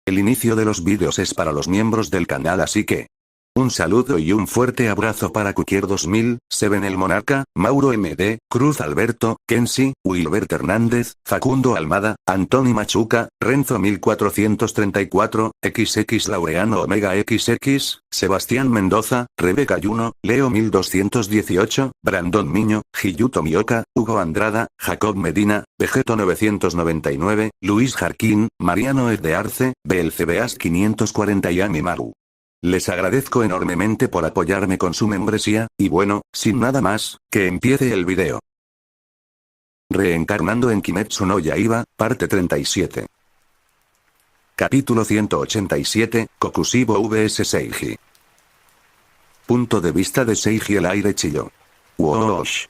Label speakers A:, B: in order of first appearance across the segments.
A: El inicio de los vídeos es para los miembros del canal, así que un saludo y un fuerte abrazo para Cukier 2000, Seven el Monarca, Mauro MD, Cruz Alberto, Kensi, Wilbert Hernández, Facundo Almada, Antoni Machuca, Renzo 1434, XX Laureano Omega XX, Sebastián Mendoza, Rebeca Yuno, Leo 1218, Brandon Miño, Giyuto Mioka, Hugo Andrada, Jacob Medina, Vegeto 999, Luis Jarquín, Mariano de Arce, Belcebeas 540 y Ami Maru. Les agradezco enormemente por apoyarme con su membresía, y bueno, sin nada más, que empiece el video. Reencarnando en Kimetsu no Yaiba, parte 37. Capítulo 187, Kokushibo vs Seiji. Punto de vista de Seiji. El aire chilló. Whoosh.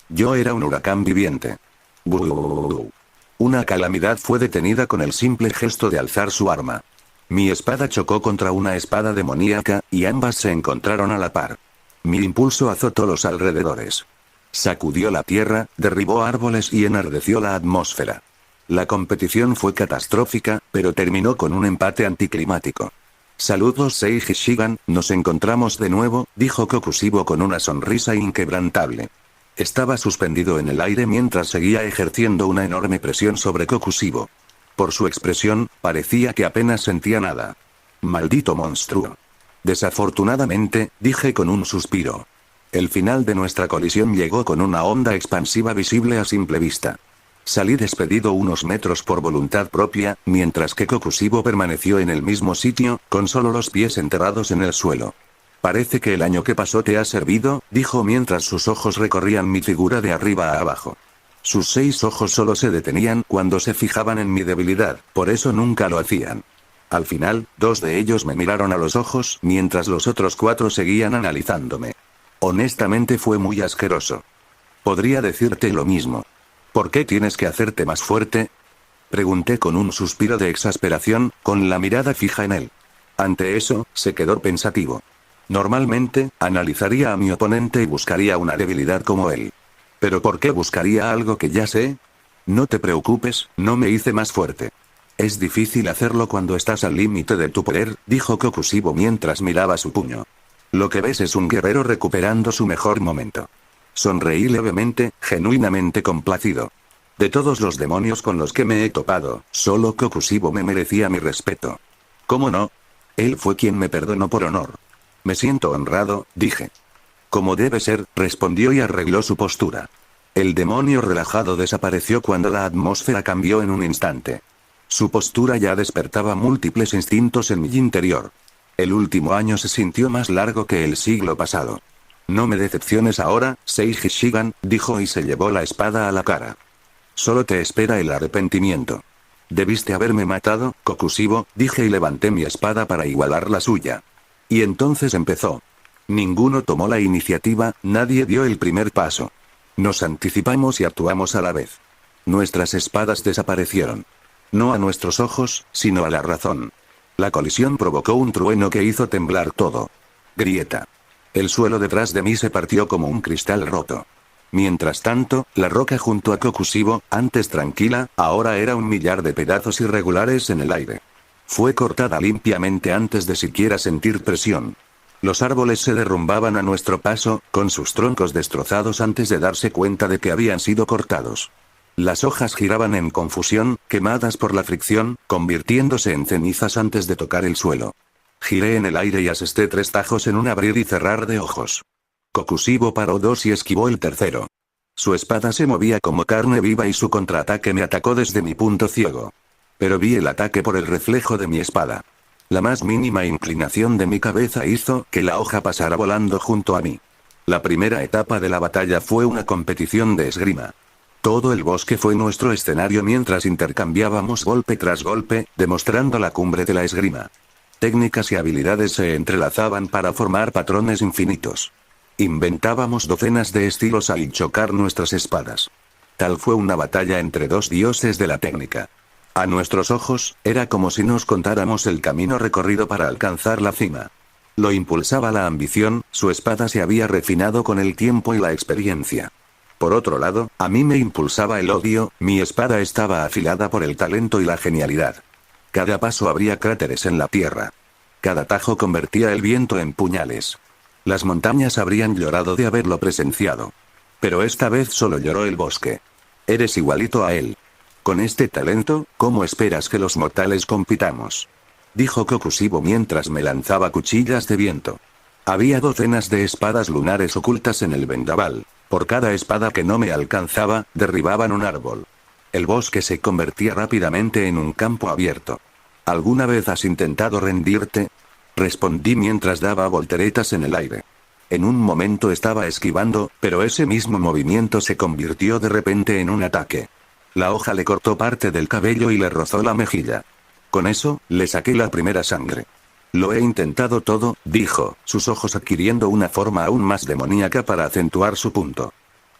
A: Yo era un huracán viviente. Buh. Una calamidad fue detenida con el simple gesto de alzar su arma. Mi espada chocó contra una espada demoníaca, y ambas se encontraron a la par. Mi impulso azotó los alrededores. Sacudió la tierra, derribó árboles y enardeció la atmósfera. La competición fue catastrófica, pero terminó con un empate anticlimático. Saludos Seiji Shigan, nos encontramos de nuevo, dijo Kokushibo con una sonrisa inquebrantable. Estaba suspendido en el aire mientras seguía ejerciendo una enorme presión sobre Kokushibo. Por su expresión, parecía que apenas sentía nada. Maldito monstruo. Desafortunadamente, dije con un suspiro. El final de nuestra colisión llegó con una onda expansiva visible a simple vista. Salí despedido unos metros por voluntad propia, mientras que Kokushibo permaneció en el mismo sitio, con solo los pies enterrados en el suelo. Parece que el año que pasó te ha servido, dijo mientras sus ojos recorrían mi figura de arriba a abajo. Sus 6 ojos solo se detenían cuando se fijaban en mi debilidad, por eso nunca lo hacían. Al final, 2 de ellos me miraron a los ojos, mientras los otros 4 seguían analizándome. Honestamente fue muy asqueroso. Podría decirte lo mismo. ¿Por qué tienes que hacerte más fuerte? Pregunté con un suspiro de exasperación, con la mirada fija en él. Ante eso, se quedó pensativo. Normalmente, analizaría a mi oponente y buscaría una debilidad como él. ¿Pero por qué buscaría algo que ya sé? No te preocupes, no me hice más fuerte. Es difícil hacerlo cuando estás al límite de tu poder, dijo Kokushibo mientras miraba su puño. Lo que ves es un guerrero recuperando su mejor momento. Sonreí levemente, genuinamente complacido. De todos los demonios con los que me he topado, solo Kokushibo me merecía mi respeto. ¿Cómo no? Él fue quien me perdonó por honor. Me siento honrado, dije. Como debe ser, respondió y arregló su postura. El demonio relajado desapareció cuando la atmósfera cambió en un instante. Su postura ya despertaba múltiples instintos en mi interior. El último año se sintió más largo que el siglo pasado. No me decepciones ahora, Seiji Shigan, dijo y se llevó la espada a la cara. Solo te espera el arrepentimiento. Debiste haberme matado, Kokushibo, dije y levanté mi espada para igualar la suya. Y entonces empezó. Ninguno tomó la iniciativa, nadie dio el primer paso. Nos anticipamos y actuamos a la vez. Nuestras espadas desaparecieron. No a nuestros ojos, sino a la razón. La colisión provocó un trueno que hizo temblar todo. Grieta. El suelo detrás de mí se partió como un cristal roto. Mientras tanto, la roca junto a Kokushibo, antes tranquila, ahora era un millar de pedazos irregulares en el aire. Fue cortada limpiamente antes de siquiera sentir presión. Los árboles se derrumbaban a nuestro paso, con sus troncos destrozados antes de darse cuenta de que habían sido cortados. Las hojas giraban en confusión, quemadas por la fricción, convirtiéndose en cenizas antes de tocar el suelo. Giré en el aire y asesté 3 tajos en un abrir y cerrar de ojos. Kokushibo paró 2 y esquivó el tercero. Su espada se movía como carne viva y su contraataque me atacó desde mi punto ciego. Pero vi el ataque por el reflejo de mi espada. La más mínima inclinación de mi cabeza hizo que la hoja pasara volando junto a mí. La primera etapa de la batalla fue una competición de esgrima. Todo el bosque fue nuestro escenario mientras intercambiábamos golpe tras golpe, demostrando la cumbre de la esgrima. Técnicas y habilidades se entrelazaban para formar patrones infinitos. Inventábamos docenas de estilos al chocar nuestras espadas. Tal fue una batalla entre 2 dioses de la técnica. A nuestros ojos, era como si nos contáramos el camino recorrido para alcanzar la cima. Lo impulsaba la ambición, su espada se había refinado con el tiempo y la experiencia. Por otro lado, a mí me impulsaba el odio, mi espada estaba afilada por el talento y la genialidad. Cada paso abría cráteres en la tierra. Cada tajo convertía el viento en puñales. Las montañas habrían llorado de haberlo presenciado. Pero esta vez solo lloró el bosque. Eres igualito a él. Con este talento, ¿cómo esperas que los mortales compitamos? Dijo Kokushibo mientras me lanzaba cuchillas de viento. Había docenas de espadas lunares ocultas en el vendaval. Por cada espada que no me alcanzaba, derribaban un árbol. El bosque se convertía rápidamente en un campo abierto. ¿Alguna vez has intentado rendirte? Respondí mientras daba volteretas en el aire. En un momento estaba esquivando, pero ese mismo movimiento se convirtió de repente en un ataque. La hoja le cortó parte del cabello y le rozó la mejilla. Con eso, le saqué la primera sangre. Lo he intentado todo, dijo, sus ojos adquiriendo una forma aún más demoníaca para acentuar su punto.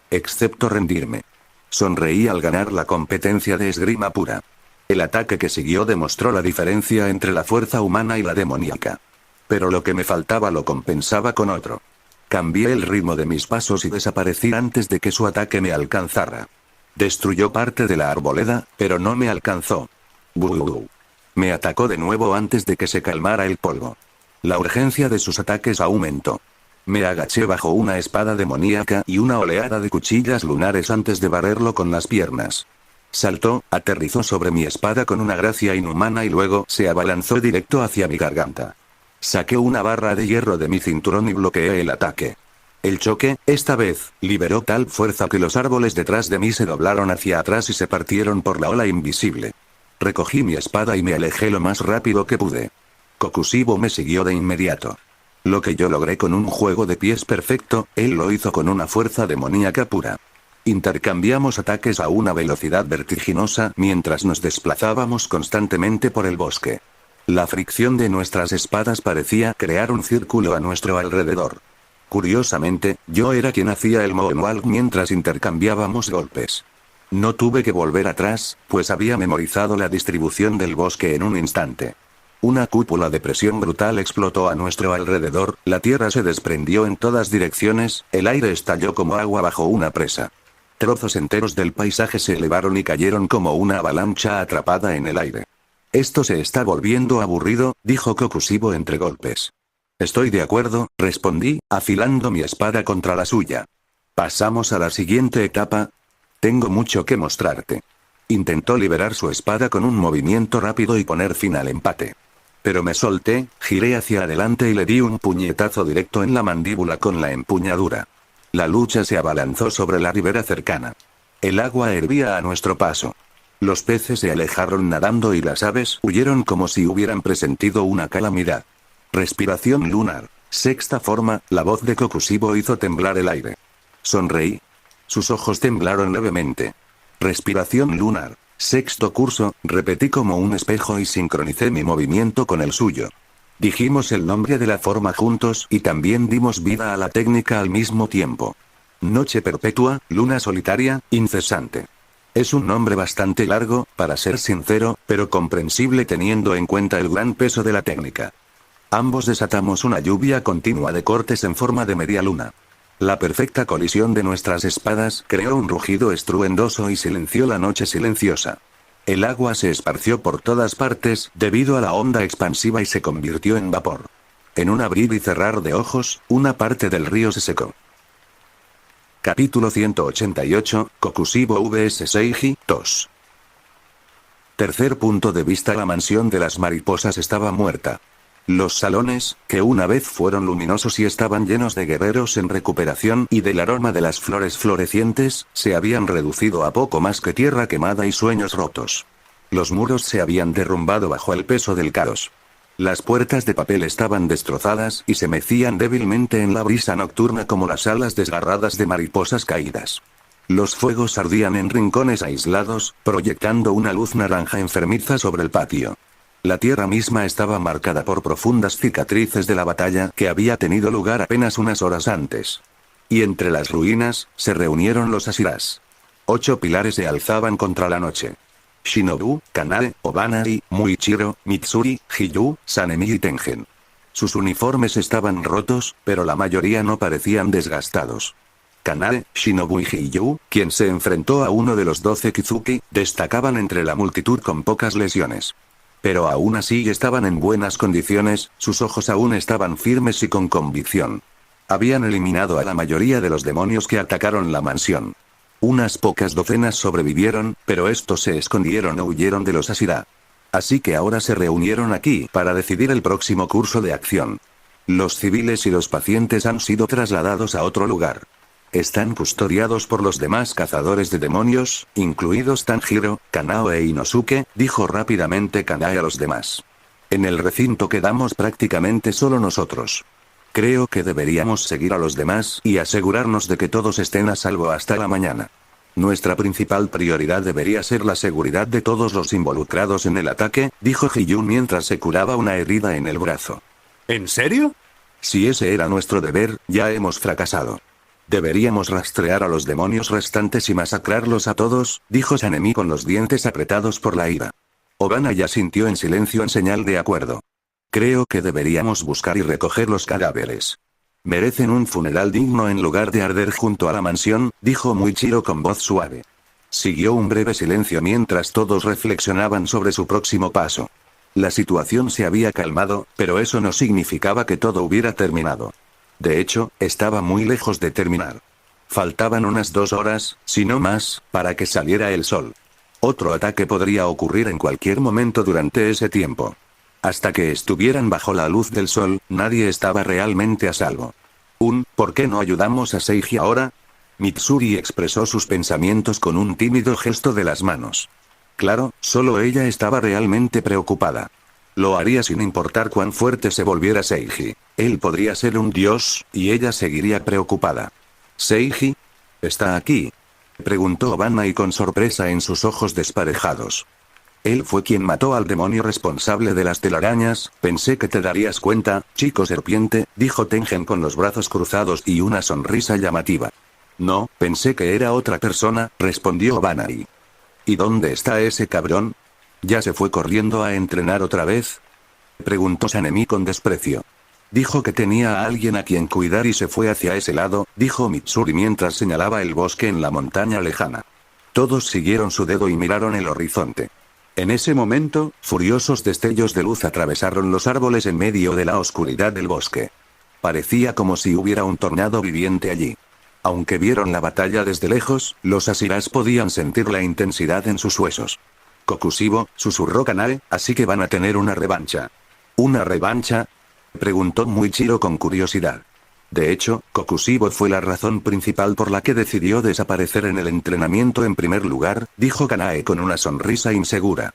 A: Excepto rendirme. Sonreí al ganar la competencia de esgrima pura. El ataque que siguió demostró la diferencia entre la fuerza humana y la demoníaca. Pero lo que me faltaba lo compensaba con otro. Cambié el ritmo de mis pasos y desaparecí antes de que su ataque me alcanzara. Destruyó parte de la arboleda, pero no me alcanzó. ¡Buh! Me atacó de nuevo antes de que se calmara el polvo. La urgencia de sus ataques aumentó. Me agaché bajo una espada demoníaca y una oleada de cuchillas lunares antes de barrerlo con las piernas. Saltó, aterrizó sobre mi espada con una gracia inhumana y luego se abalanzó directo hacia mi garganta. Saqué una barra de hierro de mi cinturón y bloqueé el ataque. El choque, esta vez, liberó tal fuerza que los árboles detrás de mí se doblaron hacia atrás y se partieron por la ola invisible. Recogí mi espada y me alejé lo más rápido que pude. Kokushibo me siguió de inmediato. Lo que yo logré con un juego de pies perfecto, él lo hizo con una fuerza demoníaca pura. Intercambiamos ataques a una velocidad vertiginosa mientras nos desplazábamos constantemente por el bosque. La fricción de nuestras espadas parecía crear un círculo a nuestro alrededor. Curiosamente, yo era quien hacía el moonwalk mientras intercambiábamos golpes. No tuve que volver atrás, pues había memorizado la distribución del bosque en un instante. Una cúpula de presión brutal explotó a nuestro alrededor, la tierra se desprendió en todas direcciones, el aire estalló como agua bajo una presa. Trozos enteros del paisaje se elevaron y cayeron como una avalancha atrapada en el aire. Esto se está volviendo aburrido, dijo Kokushibo entre golpes. Estoy de acuerdo, respondí, afilando mi espada contra la suya. Pasamos a la siguiente etapa. Tengo mucho que mostrarte. Intentó liberar su espada con un movimiento rápido y poner fin al empate. Pero me solté, giré hacia adelante y le di un puñetazo directo en la mandíbula con la empuñadura. La lucha se abalanzó sobre la ribera cercana. El agua hervía a nuestro paso. Los peces se alejaron nadando y las aves huyeron como si hubieran presentido una calamidad. Respiración lunar. Sexta forma, la voz de Kokushibo hizo temblar el aire. Sonreí. Sus ojos temblaron levemente. Respiración lunar. Sexto curso, repetí como un espejo y sincronicé mi movimiento con el suyo. Dijimos el nombre de la forma juntos y también dimos vida a la técnica al mismo tiempo. Noche perpetua, luna solitaria, incesante. Es un nombre bastante largo, para ser sincero, pero comprensible teniendo en cuenta el gran peso de la técnica. Ambos desatamos una lluvia continua de cortes en forma de media luna. La perfecta colisión de nuestras espadas creó un rugido estruendoso y silenció la noche silenciosa. El agua se esparció por todas partes debido a la onda expansiva y se convirtió en vapor. En un abrir y cerrar de ojos, una parte del río se secó. Capítulo 188, Kokushibo vs Seiji, TOS. Tercer punto de vista. La mansión de las mariposas estaba muerta. Los salones, que una vez fueron luminosos y estaban llenos de guerreros en recuperación y del aroma de las flores florecientes, se habían reducido a poco más que tierra quemada y sueños rotos. Los muros se habían derrumbado bajo el peso del caos. Las puertas de papel estaban destrozadas y se mecían débilmente en la brisa nocturna como las alas desgarradas de mariposas caídas. Los fuegos ardían en rincones aislados, proyectando una luz naranja enfermiza sobre el patio. La tierra misma estaba marcada por profundas cicatrices de la batalla que había tenido lugar apenas unas horas antes. Y entre las ruinas, se reunieron los Ashiras. 8 pilares se alzaban contra la noche. Shinobu, Kanade, Obanari, Muichiro, Mitsuri, Hiyu, Sanemi y Tengen. Sus uniformes estaban rotos, pero la mayoría no parecían desgastados. Kanade, Shinobu y Hiyu, quien se enfrentó a uno de los 12 Kizuki, destacaban entre la multitud con pocas lesiones. Pero aún así estaban en buenas condiciones, sus ojos aún estaban firmes y con convicción. Habían eliminado a la mayoría de los demonios que atacaron la mansión. Unas pocas docenas sobrevivieron, pero estos se escondieron o huyeron de los Asira. Así que ahora se reunieron aquí para decidir el próximo curso de acción. Los civiles y los pacientes han sido trasladados a otro lugar. Están custodiados por los demás cazadores de demonios, incluidos Tanjiro, Kanao e Inosuke, dijo rápidamente Kanai a los demás. En el recinto quedamos prácticamente solo nosotros. Creo que deberíamos seguir a los demás y asegurarnos de que todos estén a salvo hasta la mañana. Nuestra principal prioridad debería ser la seguridad de todos los involucrados en el ataque, dijo Hiyun mientras se curaba una herida en el brazo.
B: ¿En serio?
A: Si ese era nuestro deber, ya hemos fracasado. Deberíamos rastrear a los demonios restantes y masacrarlos a todos, dijo Sanemi con los dientes apretados por la ira. Obana ya sintió en silencio en señal de acuerdo. Creo que deberíamos buscar y recoger los cadáveres. Merecen un funeral digno en lugar de arder junto a la mansión, dijo Muichiro con voz suave. Siguió un breve silencio mientras todos reflexionaban sobre su próximo paso. La situación se había calmado, pero eso no significaba que todo hubiera terminado. De hecho, estaba muy lejos de terminar. Faltaban unas 2 horas, si no más, para que saliera el sol. Otro ataque podría ocurrir en cualquier momento durante ese tiempo. Hasta que estuvieran bajo la luz del sol, nadie estaba realmente a salvo. ¿Por qué no ayudamos a Seiji ahora? Mitsuri expresó sus pensamientos con un tímido gesto de las manos. Claro, solo ella estaba realmente preocupada. Lo haría sin importar cuán fuerte se volviera Seiji. Él podría ser un dios, y ella seguiría preocupada. ¿Seiji? ¿Está aquí?, preguntó Obana y con sorpresa en sus ojos desparejados. Él fue quien mató al demonio responsable de las telarañas, pensé que te darías cuenta, chico serpiente, dijo Tengen con los brazos cruzados y una sonrisa llamativa. No, pensé que era otra persona, respondió Obana. ¿Y dónde está ese cabrón? ¿Ya se fue corriendo a entrenar otra vez?, preguntó Sanemi con desprecio. Dijo que tenía a alguien a quien cuidar y se fue hacia ese lado, dijo Mitsuri mientras señalaba el bosque en la montaña lejana. Todos siguieron su dedo y miraron el horizonte. En ese momento, furiosos destellos de luz atravesaron los árboles en medio de la oscuridad del bosque. Parecía como si hubiera un tornado viviente allí. Aunque vieron la batalla desde lejos, los Asiras podían sentir la intensidad en sus huesos. Kokushibo, susurró Kanae, así que van a tener una revancha. ¿Una revancha?, preguntó Muichiro con curiosidad. De hecho, Kokushibo fue la razón principal por la que decidió desaparecer en el entrenamiento en primer lugar, dijo Kanae con una sonrisa insegura.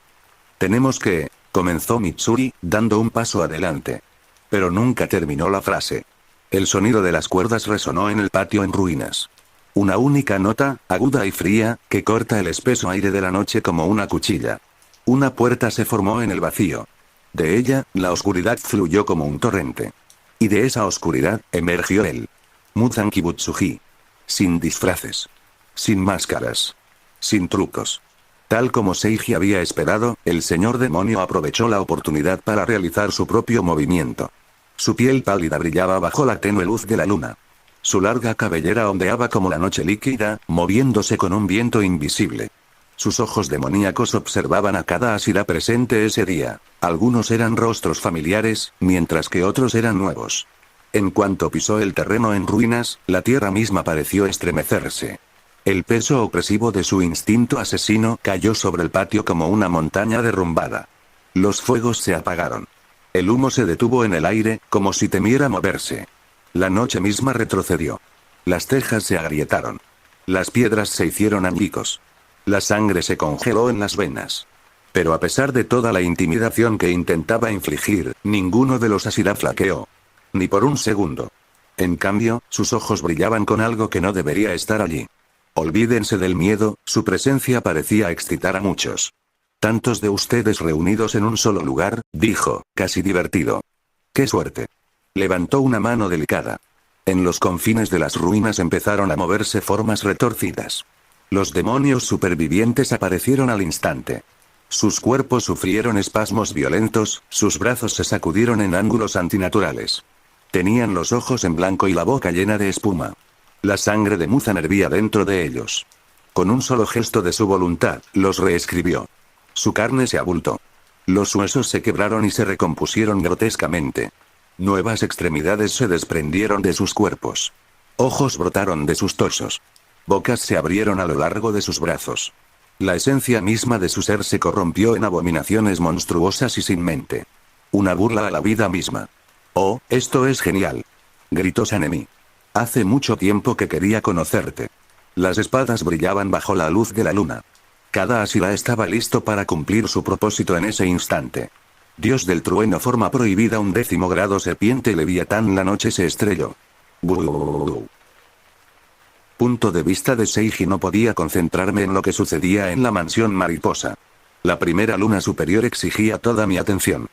A: Tenemos que, comenzó Mitsuri, dando un paso adelante. Pero nunca terminó la frase. El sonido de las cuerdas resonó en el patio en ruinas. Una única nota, aguda y fría, que corta el espeso aire de la noche como una cuchilla. Una puerta se formó en el vacío. De ella, la oscuridad fluyó como un torrente. Y de esa oscuridad, emergió él. Muzan Kibutsuji. Sin disfraces. Sin máscaras. Sin trucos. Tal como Seiji había esperado, el señor demonio aprovechó la oportunidad para realizar su propio movimiento. Su piel pálida brillaba bajo la tenue luz de la luna. Su larga cabellera ondeaba como la noche líquida, moviéndose con un viento invisible. Sus ojos demoníacos observaban a cada Asira presente ese día. Algunos eran rostros familiares, mientras que otros eran nuevos. En cuanto pisó el terreno en ruinas, la tierra misma pareció estremecerse. El peso opresivo de su instinto asesino cayó sobre el patio como una montaña derrumbada. Los fuegos se apagaron. El humo se detuvo en el aire, como si temiera moverse. La noche misma retrocedió. Las tejas se agrietaron. Las piedras se hicieron añicos. La sangre se congeló en las venas. Pero a pesar de toda la intimidación que intentaba infligir, ninguno de los Asira flaqueó. Ni por un segundo. En cambio, sus ojos brillaban con algo que no debería estar allí. Olvídense del miedo, su presencia parecía excitar a muchos. Tantos de ustedes reunidos en un solo lugar, dijo, casi divertido. ¡Qué suerte! Levantó una mano delicada. En los confines de las ruinas empezaron a moverse formas retorcidas. Los demonios supervivientes aparecieron al instante. Sus cuerpos sufrieron espasmos violentos, sus brazos se sacudieron en ángulos antinaturales. Tenían los ojos en blanco y la boca llena de espuma. La sangre de Muzan hervía dentro de ellos. Con un solo gesto de su voluntad, los reescribió. Su carne se abultó. Los huesos se quebraron y se recompusieron grotescamente. Nuevas extremidades se desprendieron de sus cuerpos. Ojos brotaron de sus torsos. Bocas se abrieron a lo largo de sus brazos. La esencia misma de su ser se corrompió en abominaciones monstruosas y sin mente. Una burla a la vida misma. «Oh, esto es genial», gritó Sanemi. «Hace mucho tiempo que quería conocerte». Las espadas brillaban bajo la luz de la luna. Cada Asila estaba listo para cumplir su propósito en ese instante. Dios del trueno, forma prohibida, 11º grado, serpiente leviatán. La noche se estrelló. Punto de vista de Seiji. No podía concentrarme en lo que sucedía en la mansión mariposa. La primera luna superior exigía toda mi atención.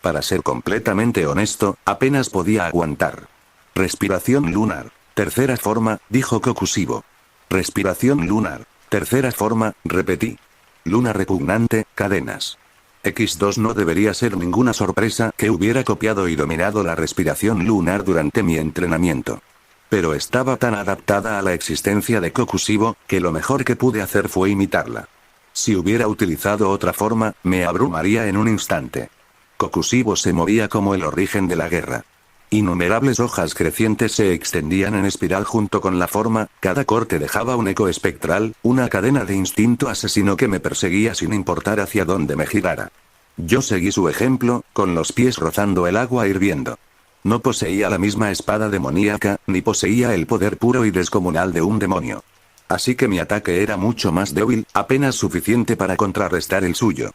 A: Para ser completamente honesto, apenas podía aguantar. Respiración lunar. Tercera forma, dijo Kokushibo. Respiración lunar. Tercera forma, repetí. Luna repugnante, cadenas. X2 no debería ser ninguna sorpresa que hubiera copiado y dominado la respiración lunar durante mi entrenamiento. Pero estaba tan adaptada a la existencia de Kokushibo, que lo mejor que pude hacer fue imitarla. Si hubiera utilizado otra forma, me abrumaría en un instante. Kokushibo se movía como el origen de la guerra. Innumerables hojas crecientes se extendían en espiral junto con la forma, cada corte dejaba un eco espectral, una cadena de instinto asesino que me perseguía sin importar hacia dónde me girara. Yo seguí su ejemplo, con los pies rozando el agua hirviendo. No poseía la misma espada demoníaca, ni poseía el poder puro y descomunal de un demonio. Así que mi ataque era mucho más débil, apenas suficiente para contrarrestar el suyo.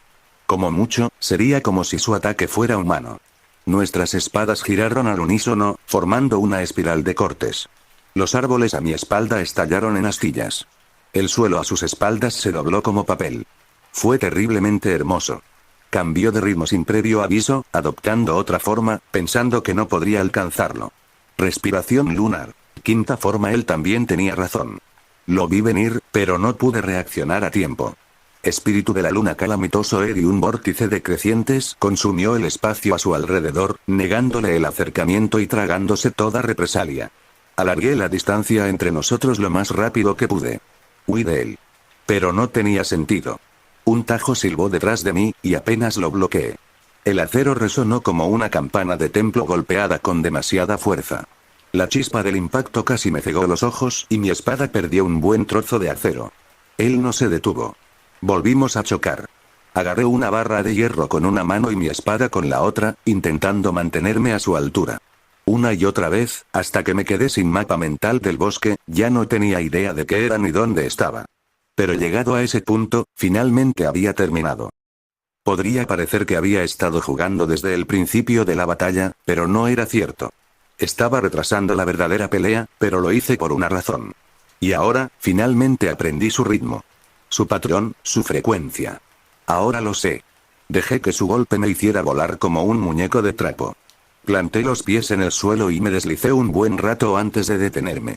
A: Como mucho, sería como si su ataque fuera humano. Nuestras espadas giraron al unísono, formando una espiral de cortes. Los árboles a mi espalda estallaron en astillas. El suelo a sus espaldas se dobló como papel. Fue terriblemente hermoso. Cambió de ritmo sin previo aviso, adoptando otra forma, pensando que no podría alcanzarlo. Respiración lunar. Quinta forma. Él también tenía razón. Lo vi venir, pero no pude reaccionar a tiempo. Espíritu de la luna calamitoso y un vórtice de crecientes consumió el espacio a su alrededor, negándole el acercamiento y tragándose toda represalia. Alargué la distancia entre nosotros lo más rápido que pude. Huí de él. Pero no tenía sentido. Un tajo silbó detrás de mí, y apenas lo bloqueé. El acero resonó como una campana de templo golpeada con demasiada fuerza. La chispa del impacto casi me cegó los ojos y mi espada perdió un buen trozo de acero. Él no se detuvo. Volvimos a chocar. Agarré una barra de hierro con una mano y mi espada con la otra, intentando mantenerme a su altura. Una y otra vez, hasta que me quedé sin mapa mental del bosque, ya no tenía idea de qué era ni dónde estaba. Pero llegado a ese punto, finalmente había terminado. Podría parecer que había estado jugando desde el principio de la batalla, pero no era cierto. Estaba retrasando la verdadera pelea, pero lo hice por una razón. Y ahora, finalmente aprendí su ritmo. Su patrón, su frecuencia. Ahora lo sé. Dejé que su golpe me hiciera volar como un muñeco de trapo. Planté los pies en el suelo y me deslicé un buen rato antes de detenerme.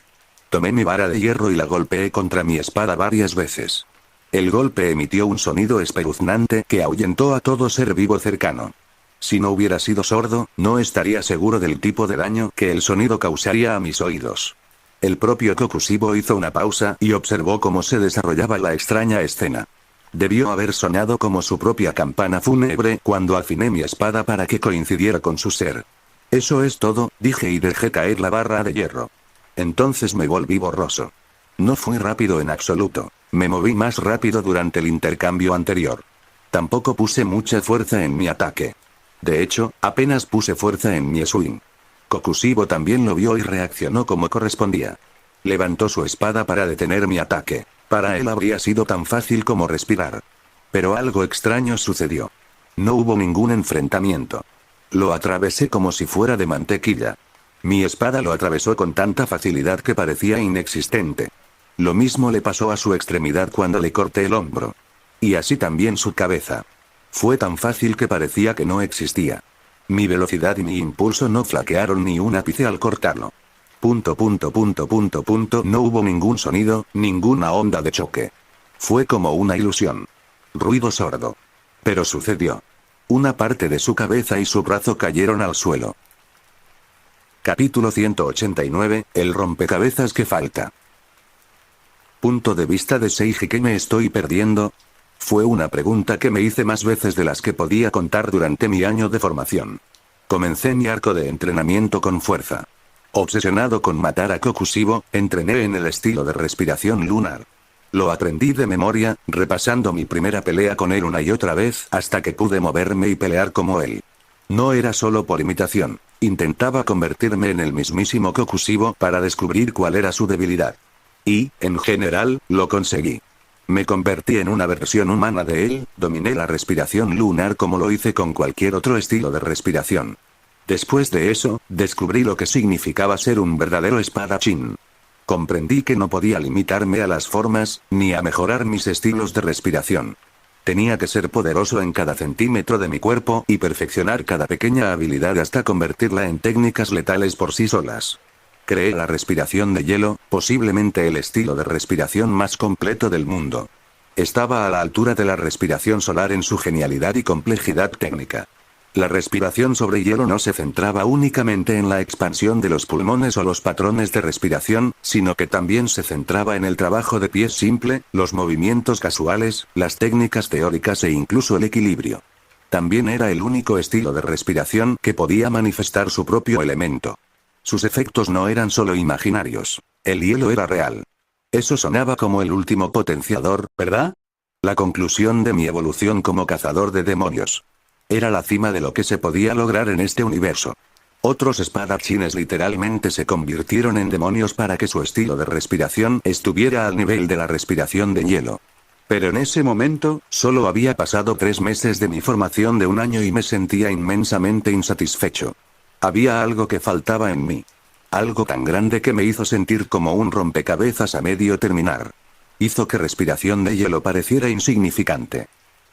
A: Tomé mi vara de hierro y la golpeé contra mi espada varias veces. El golpe emitió un sonido espeluznante que ahuyentó a todo ser vivo cercano. Si no hubiera sido sordo, no estaría seguro del tipo de daño que el sonido causaría a mis oídos. El propio Kokushibo hizo una pausa y observó cómo se desarrollaba la extraña escena. Debió haber sonado como su propia campana fúnebre cuando afiné mi espada para que coincidiera con su ser. Eso es todo, dije y dejé caer la barra de hierro. Entonces me volví borroso. No fui rápido en absoluto. Me moví más rápido durante el intercambio anterior. Tampoco puse mucha fuerza en mi ataque. De hecho, apenas puse fuerza en mi swing. Kokushibo también lo vio y reaccionó como correspondía. Levantó su espada para detener mi ataque. Para él habría sido tan fácil como respirar. Pero algo extraño sucedió. No hubo ningún enfrentamiento. Lo atravesé como si fuera de mantequilla. Mi espada lo atravesó con tanta facilidad que parecía inexistente. Lo mismo le pasó a su extremidad cuando le corté el hombro. Y así también su cabeza. Fue tan fácil que parecía que no existía. Mi velocidad y mi impulso no flaquearon ni un ápice al cortarlo. No hubo ningún sonido, ninguna onda de choque. Fue como una ilusión. Ruido sordo. Pero sucedió. Una parte de su cabeza y su brazo cayeron al suelo. Capítulo 189, el rompecabezas que falta. Punto de vista de Seiji. ¿Qué me estoy perdiendo? Fue una pregunta que me hice más veces de las que podía contar durante mi año de formación. Comencé mi arco de entrenamiento con fuerza. Obsesionado con matar a Kokushibo, entrené en el estilo de respiración lunar. Lo aprendí de memoria, repasando mi primera pelea con él una y otra vez hasta que pude moverme y pelear como él. No era solo por imitación. Intentaba convertirme en el mismísimo Kokushibo para descubrir cuál era su debilidad. Y, en general, lo conseguí. Me convertí en una versión humana de él, dominé la respiración lunar como lo hice con cualquier otro estilo de respiración. Después de eso, descubrí lo que significaba ser un verdadero espadachín. Comprendí que no podía limitarme a las formas, ni a mejorar mis estilos de respiración. Tenía que ser poderoso en cada centímetro de mi cuerpo y perfeccionar cada pequeña habilidad hasta convertirla en técnicas letales por sí solas. Creé la respiración de hielo, posiblemente el estilo de respiración más completo del mundo. Estaba a la altura de la respiración solar en su genialidad y complejidad técnica. La respiración sobre hielo no se centraba únicamente en la expansión de los pulmones o los patrones de respiración, sino que también se centraba en el trabajo de pies simple, los movimientos casuales, las técnicas teóricas e incluso el equilibrio. También era el único estilo de respiración que podía manifestar su propio elemento. Sus efectos no eran solo imaginarios. El hielo era real. Eso sonaba como el último potenciador, ¿verdad? La conclusión de mi evolución como cazador de demonios. Era la cima de lo que se podía lograr en este universo. Otros espadachines literalmente se convirtieron en demonios para que su estilo de respiración estuviera al nivel de la respiración de hielo. Pero en ese momento, solo había pasado 3 meses de mi formación de un año y me sentía inmensamente insatisfecho. Había algo que faltaba en mí. Algo tan grande que me hizo sentir como un rompecabezas a medio terminar. Hizo que respiración de hielo pareciera insignificante.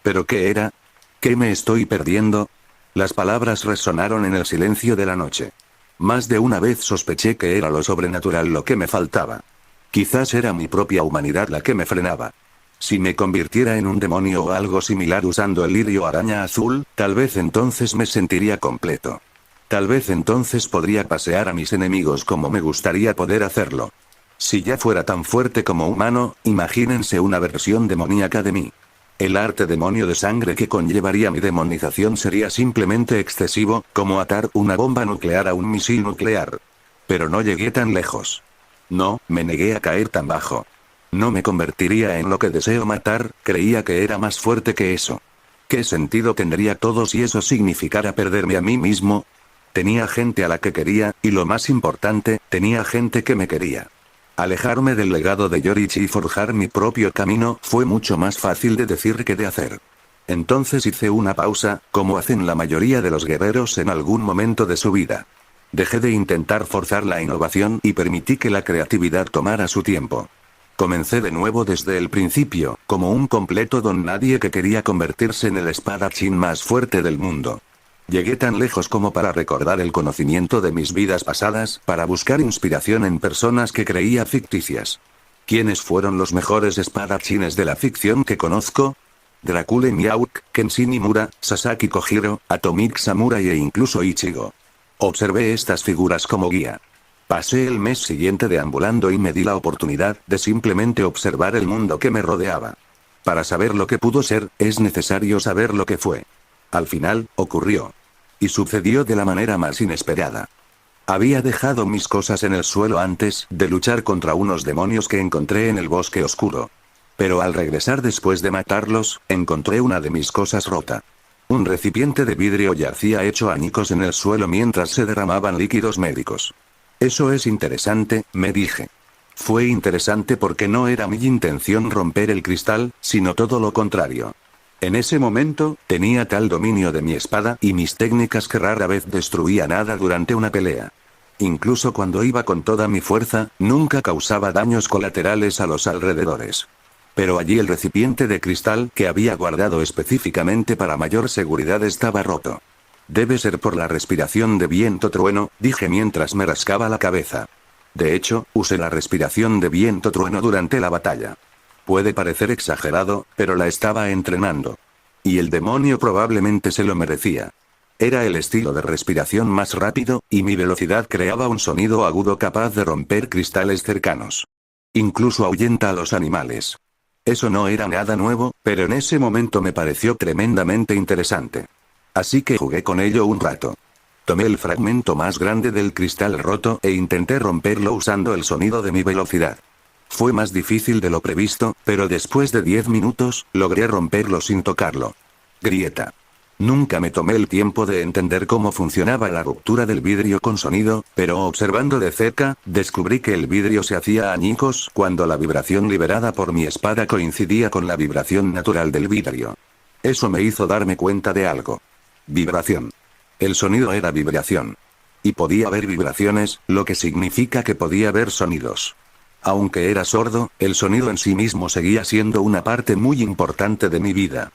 A: ¿Pero qué era? ¿Qué me estoy perdiendo? Las palabras resonaron en el silencio de la noche. Más de una vez sospeché que era lo sobrenatural lo que me faltaba. Quizás era mi propia humanidad la que me frenaba. Si me convirtiera en un demonio o algo similar usando el lirio araña azul, tal vez entonces me sentiría completo. Tal vez entonces podría pasear a mis enemigos como me gustaría poder hacerlo. Si ya fuera tan fuerte como humano, imagínense una versión demoníaca de mí. El arte demonio de sangre que conllevaría mi demonización sería simplemente excesivo, como atar una bomba nuclear a un misil nuclear. Pero no llegué tan lejos. No, me negué a caer tan bajo. No me convertiría en lo que deseo matar, creía que era más fuerte que eso. ¿Qué sentido tendría todo si eso significara perderme a mí mismo? Tenía gente a la que quería, y lo más importante, tenía gente que me quería. Alejarme del legado de Yorichi y forjar mi propio camino fue mucho más fácil de decir que de hacer. Entonces hice una pausa, como hacen la mayoría de los guerreros en algún momento de su vida. Dejé de intentar forzar la innovación y permití que la creatividad tomara su tiempo. Comencé de nuevo desde el principio, como un completo don nadie que quería convertirse en el espadachín más fuerte del mundo. Llegué tan lejos como para recordar el conocimiento de mis vidas pasadas, para buscar inspiración en personas que creía ficticias. ¿Quiénes fueron los mejores espadachines de la ficción que conozco? Dracula Miauk, Kenshin Nimura, Sasaki Kojiro, Atomic Samurai e incluso Ichigo. Observé estas figuras como guía. Pasé el mes siguiente deambulando y me di la oportunidad de simplemente observar el mundo que me rodeaba. Para saber lo que pudo ser, es necesario saber lo que fue. Al final, ocurrió. Y sucedió de la manera más inesperada. Había dejado mis cosas en el suelo antes de luchar contra unos demonios que encontré en el bosque oscuro. Pero al regresar después de matarlos, encontré una de mis cosas rota. Un recipiente de vidrio yacía hecho añicos en el suelo mientras se derramaban líquidos médicos. Eso es interesante, me dije. Fue interesante porque no era mi intención romper el cristal, sino todo lo contrario. En ese momento, tenía tal dominio de mi espada y mis técnicas que rara vez destruía nada durante una pelea. Incluso cuando iba con toda mi fuerza, nunca causaba daños colaterales a los alrededores. Pero allí el recipiente de cristal que había guardado específicamente para mayor seguridad estaba roto. Debe ser por la respiración de viento trueno, dije mientras me rascaba la cabeza. De hecho, usé la respiración de viento trueno durante la batalla. Puede parecer exagerado, pero la estaba entrenando. Y el demonio probablemente se lo merecía. Era el estilo de respiración más rápido, y mi velocidad creaba un sonido agudo capaz de romper cristales cercanos. Incluso ahuyenta a los animales. Eso no era nada nuevo, pero en ese momento me pareció tremendamente interesante. Así que jugué con ello un rato. Tomé el fragmento más grande del cristal roto e intenté romperlo usando el sonido de mi velocidad. Fue más difícil de lo previsto, pero después de 10 minutos, logré romperlo sin tocarlo. Grieta. Nunca me tomé el tiempo de entender cómo funcionaba la ruptura del vidrio con sonido, pero observando de cerca, descubrí que el vidrio se hacía añicos cuando la vibración liberada por mi espada coincidía con la vibración natural del vidrio. Eso me hizo darme cuenta de algo. Vibración. El sonido era vibración. Y podía haber vibraciones, lo que significa que podía haber sonidos. Aunque era sordo, el sonido en sí mismo seguía siendo una parte muy importante de mi vida.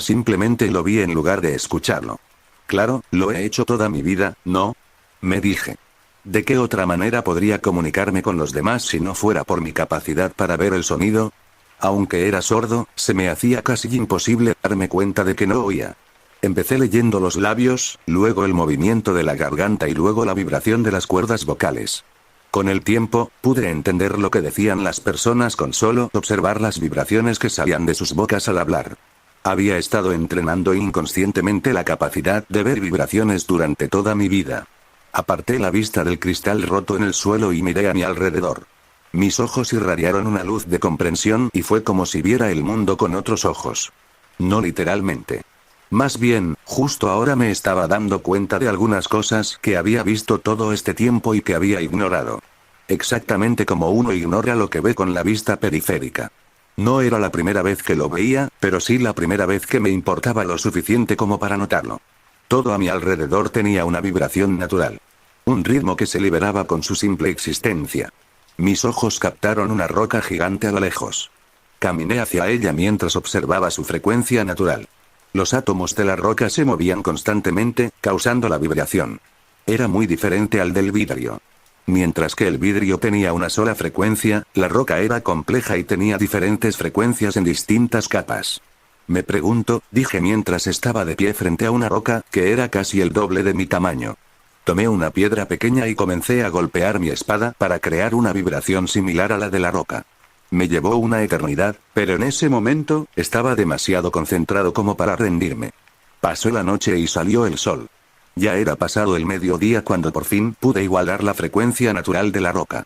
A: Simplemente lo vi en lugar de escucharlo. Claro, lo he hecho toda mi vida, ¿no? Me dije. ¿De qué otra manera podría comunicarme con los demás si no fuera por mi capacidad para ver el sonido? Aunque era sordo, se me hacía casi imposible darme cuenta de que no oía. Empecé leyendo los labios, luego el movimiento de la garganta y luego la vibración de las cuerdas vocales. Con el tiempo, pude entender lo que decían las personas con solo observar las vibraciones que salían de sus bocas al hablar. Había estado entrenando inconscientemente la capacidad de ver vibraciones durante toda mi vida. Aparté la vista del cristal roto en el suelo y miré a mi alrededor. Mis ojos irradiaron una luz de comprensión y fue como si viera el mundo con otros ojos. No literalmente. Más bien, justo ahora me estaba dando cuenta de algunas cosas que había visto todo este tiempo y que había ignorado. Exactamente como uno ignora lo que ve con la vista periférica. No era la primera vez que lo veía, pero sí la primera vez que me importaba lo suficiente como para notarlo. Todo a mi alrededor tenía una vibración natural. Un ritmo que se liberaba con su simple existencia. Mis ojos captaron una roca gigante a lo lejos. Caminé hacia ella mientras observaba su frecuencia natural. Los átomos de la roca se movían constantemente, causando la vibración. Era muy diferente al del vidrio. Mientras que el vidrio tenía una sola frecuencia, la roca era compleja y tenía diferentes frecuencias en distintas capas. Me pregunto, dije mientras estaba de pie frente a una roca, que era casi el doble de mi tamaño. Tomé una piedra pequeña y comencé a golpear mi espada para crear una vibración similar a la de la roca. Me llevó una eternidad, pero en ese momento, estaba demasiado concentrado como para rendirme. Pasó la noche y salió el sol. Ya era pasado el mediodía cuando por fin pude igualar la frecuencia natural de la roca.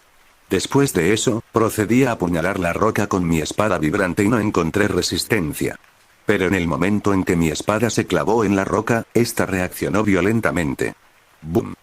A: Después de eso, procedí a apuñalar la roca con mi espada vibrante y no encontré resistencia. Pero en el momento en que mi espada se clavó en la roca, esta reaccionó violentamente. ¡Bum!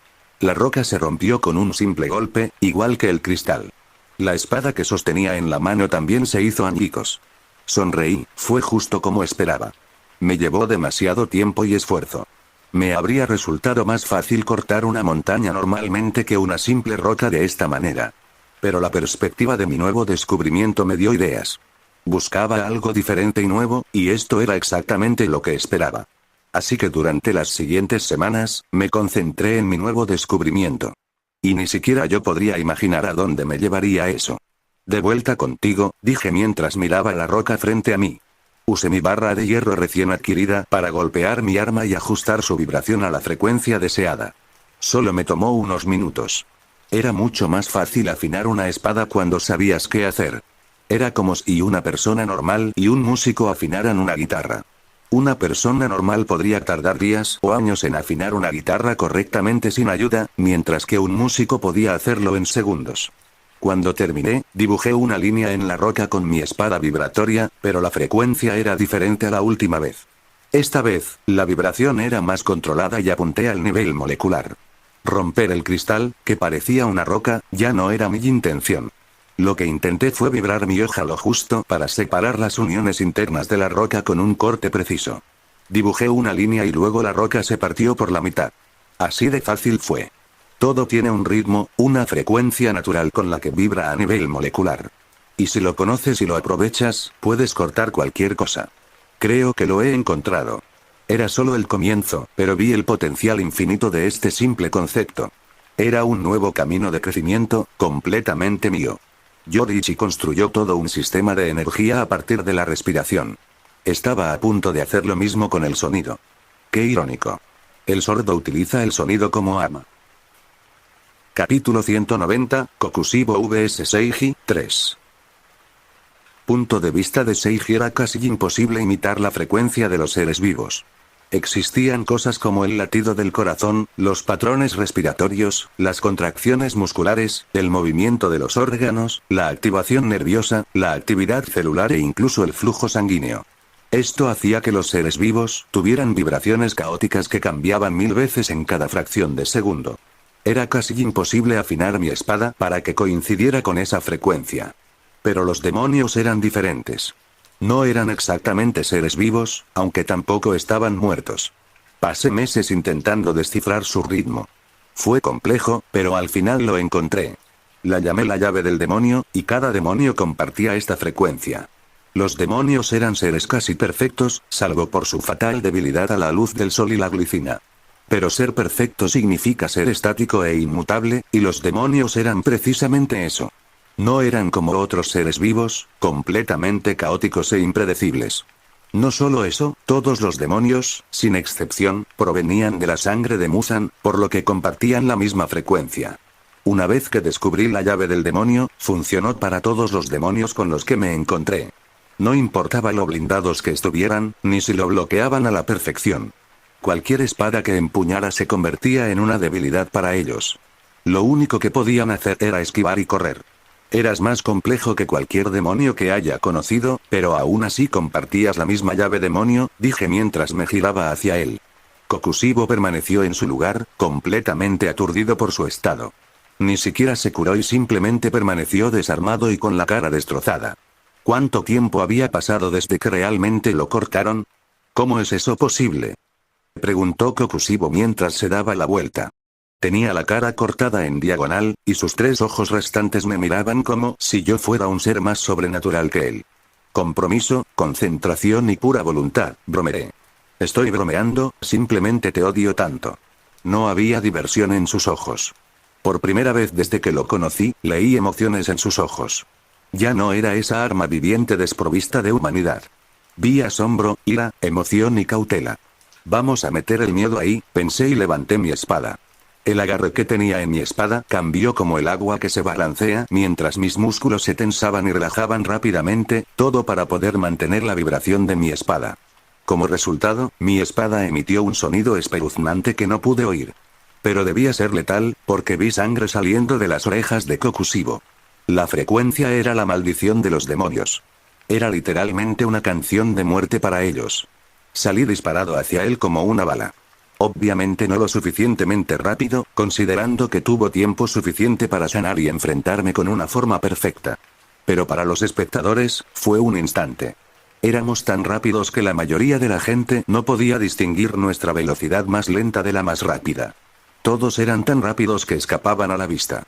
A: La roca se rompió con un simple golpe, igual que el cristal. La espada que sostenía en la mano también se hizo añicos. Sonreí, fue justo como esperaba. Me llevó demasiado tiempo y esfuerzo. Me habría resultado más fácil cortar una montaña normalmente que una simple roca de esta manera. Pero la perspectiva de mi nuevo descubrimiento me dio ideas. Buscaba algo diferente y nuevo, y esto era exactamente lo que esperaba. Así que durante las siguientes semanas, me concentré en mi nuevo descubrimiento. Y ni siquiera yo podría imaginar a dónde me llevaría eso. De vuelta contigo, dije mientras miraba la roca frente a mí. Usé mi barra de hierro recién adquirida para golpear mi arma y ajustar su vibración a la frecuencia deseada. Solo me tomó unos minutos. Era mucho más fácil afinar una espada cuando sabías qué hacer. Era como si una persona normal y un músico afinaran una guitarra. Una persona normal podría tardar días o años en afinar una guitarra correctamente sin ayuda, mientras que un músico podía hacerlo en segundos. Cuando terminé, dibujé una línea en la roca con mi espada vibratoria, pero la frecuencia era diferente a la última vez. Esta vez, la vibración era más controlada y apunté al nivel molecular. Romper el cristal, que parecía una roca, ya no era mi intención. Lo que intenté fue vibrar mi hoja lo justo para separar las uniones internas de la roca con un corte preciso. Dibujé una línea y luego la roca se partió por la mitad. Así de fácil fue. Todo tiene un ritmo, una frecuencia natural con la que vibra a nivel molecular. Y si lo conoces y lo aprovechas, puedes cortar cualquier cosa. Creo que lo he encontrado. Era solo el comienzo, pero vi el potencial infinito de este simple concepto. Era un nuevo camino de crecimiento, completamente mío. Yorichi construyó todo un sistema de energía a partir de la respiración. Estaba a punto de hacer lo mismo con el sonido. Qué irónico. El sordo utiliza el sonido como arma. Capítulo 190, Kokushibo vs Seiji, 3. Punto de vista de Seiji era casi imposible imitar la frecuencia de los seres vivos. Existían cosas como el latido del corazón, los patrones respiratorios, las contracciones musculares, el movimiento de los órganos, la activación nerviosa, la actividad celular e incluso el flujo sanguíneo. Esto hacía que los seres vivos tuvieran vibraciones caóticas que cambiaban 1000 veces en cada fracción de segundo. Era casi imposible afinar mi espada para que coincidiera con esa frecuencia. Pero los demonios eran diferentes. No eran exactamente seres vivos, aunque tampoco estaban muertos. Pasé meses intentando descifrar su ritmo. Fue complejo, pero al final lo encontré. La llamé la llave del demonio, y cada demonio compartía esta frecuencia. Los demonios eran seres casi perfectos, salvo por su fatal debilidad a la luz del sol y la glicina. Pero ser perfecto significa ser estático e inmutable, y los demonios eran precisamente eso. No eran como otros seres vivos, completamente caóticos e impredecibles. No solo eso, todos los demonios, sin excepción, provenían de la sangre de Musan, por lo que compartían la misma frecuencia. Una vez que descubrí la llave del demonio, funcionó para todos los demonios con los que me encontré. No importaba lo blindados que estuvieran, ni si lo bloqueaban a la perfección. Cualquier espada que empuñara se convertía en una debilidad para ellos. Lo único que podían hacer era esquivar y correr. Eras más complejo que cualquier demonio que haya conocido, pero aún así compartías la misma llave demonio, dije mientras me giraba hacia él. Kokushibo permaneció en su lugar, completamente aturdido por su estado. Ni siquiera se curó y simplemente permaneció desarmado y con la cara destrozada. ¿Cuánto tiempo había pasado desde que realmente lo cortaron? ¿Cómo es eso posible?, preguntó Kokushibo mientras se daba la vuelta. Tenía la cara cortada en diagonal, y sus 3 ojos restantes me miraban como si yo fuera un ser más sobrenatural que él. Compromiso, concentración y pura voluntad, bromeé. Estoy bromeando, simplemente te odio tanto. No había diversión en sus ojos. Por primera vez desde que lo conocí, leí emociones en sus ojos. Ya no era esa arma viviente desprovista de humanidad. Vi asombro, ira, emoción y cautela. Vamos a meter el miedo ahí, pensé y levanté mi espada. El agarre que tenía en mi espada cambió como el agua que se balancea mientras mis músculos se tensaban y relajaban rápidamente, todo para poder mantener la vibración de mi espada. Como resultado, mi espada emitió un sonido espeluznante que no pude oír. Pero debía ser letal, porque vi sangre saliendo de las orejas de Kokushibo. La frecuencia era la maldición de los demonios. Era literalmente una canción de muerte para ellos. Salí disparado hacia él como una bala. Obviamente no lo suficientemente rápido, considerando que tuvo tiempo suficiente para sanar y enfrentarme con una forma perfecta. Pero para los espectadores, fue un instante. Éramos tan rápidos que la mayoría de la gente no podía distinguir nuestra velocidad más lenta de la más rápida. Todos eran tan rápidos que escapaban a la vista.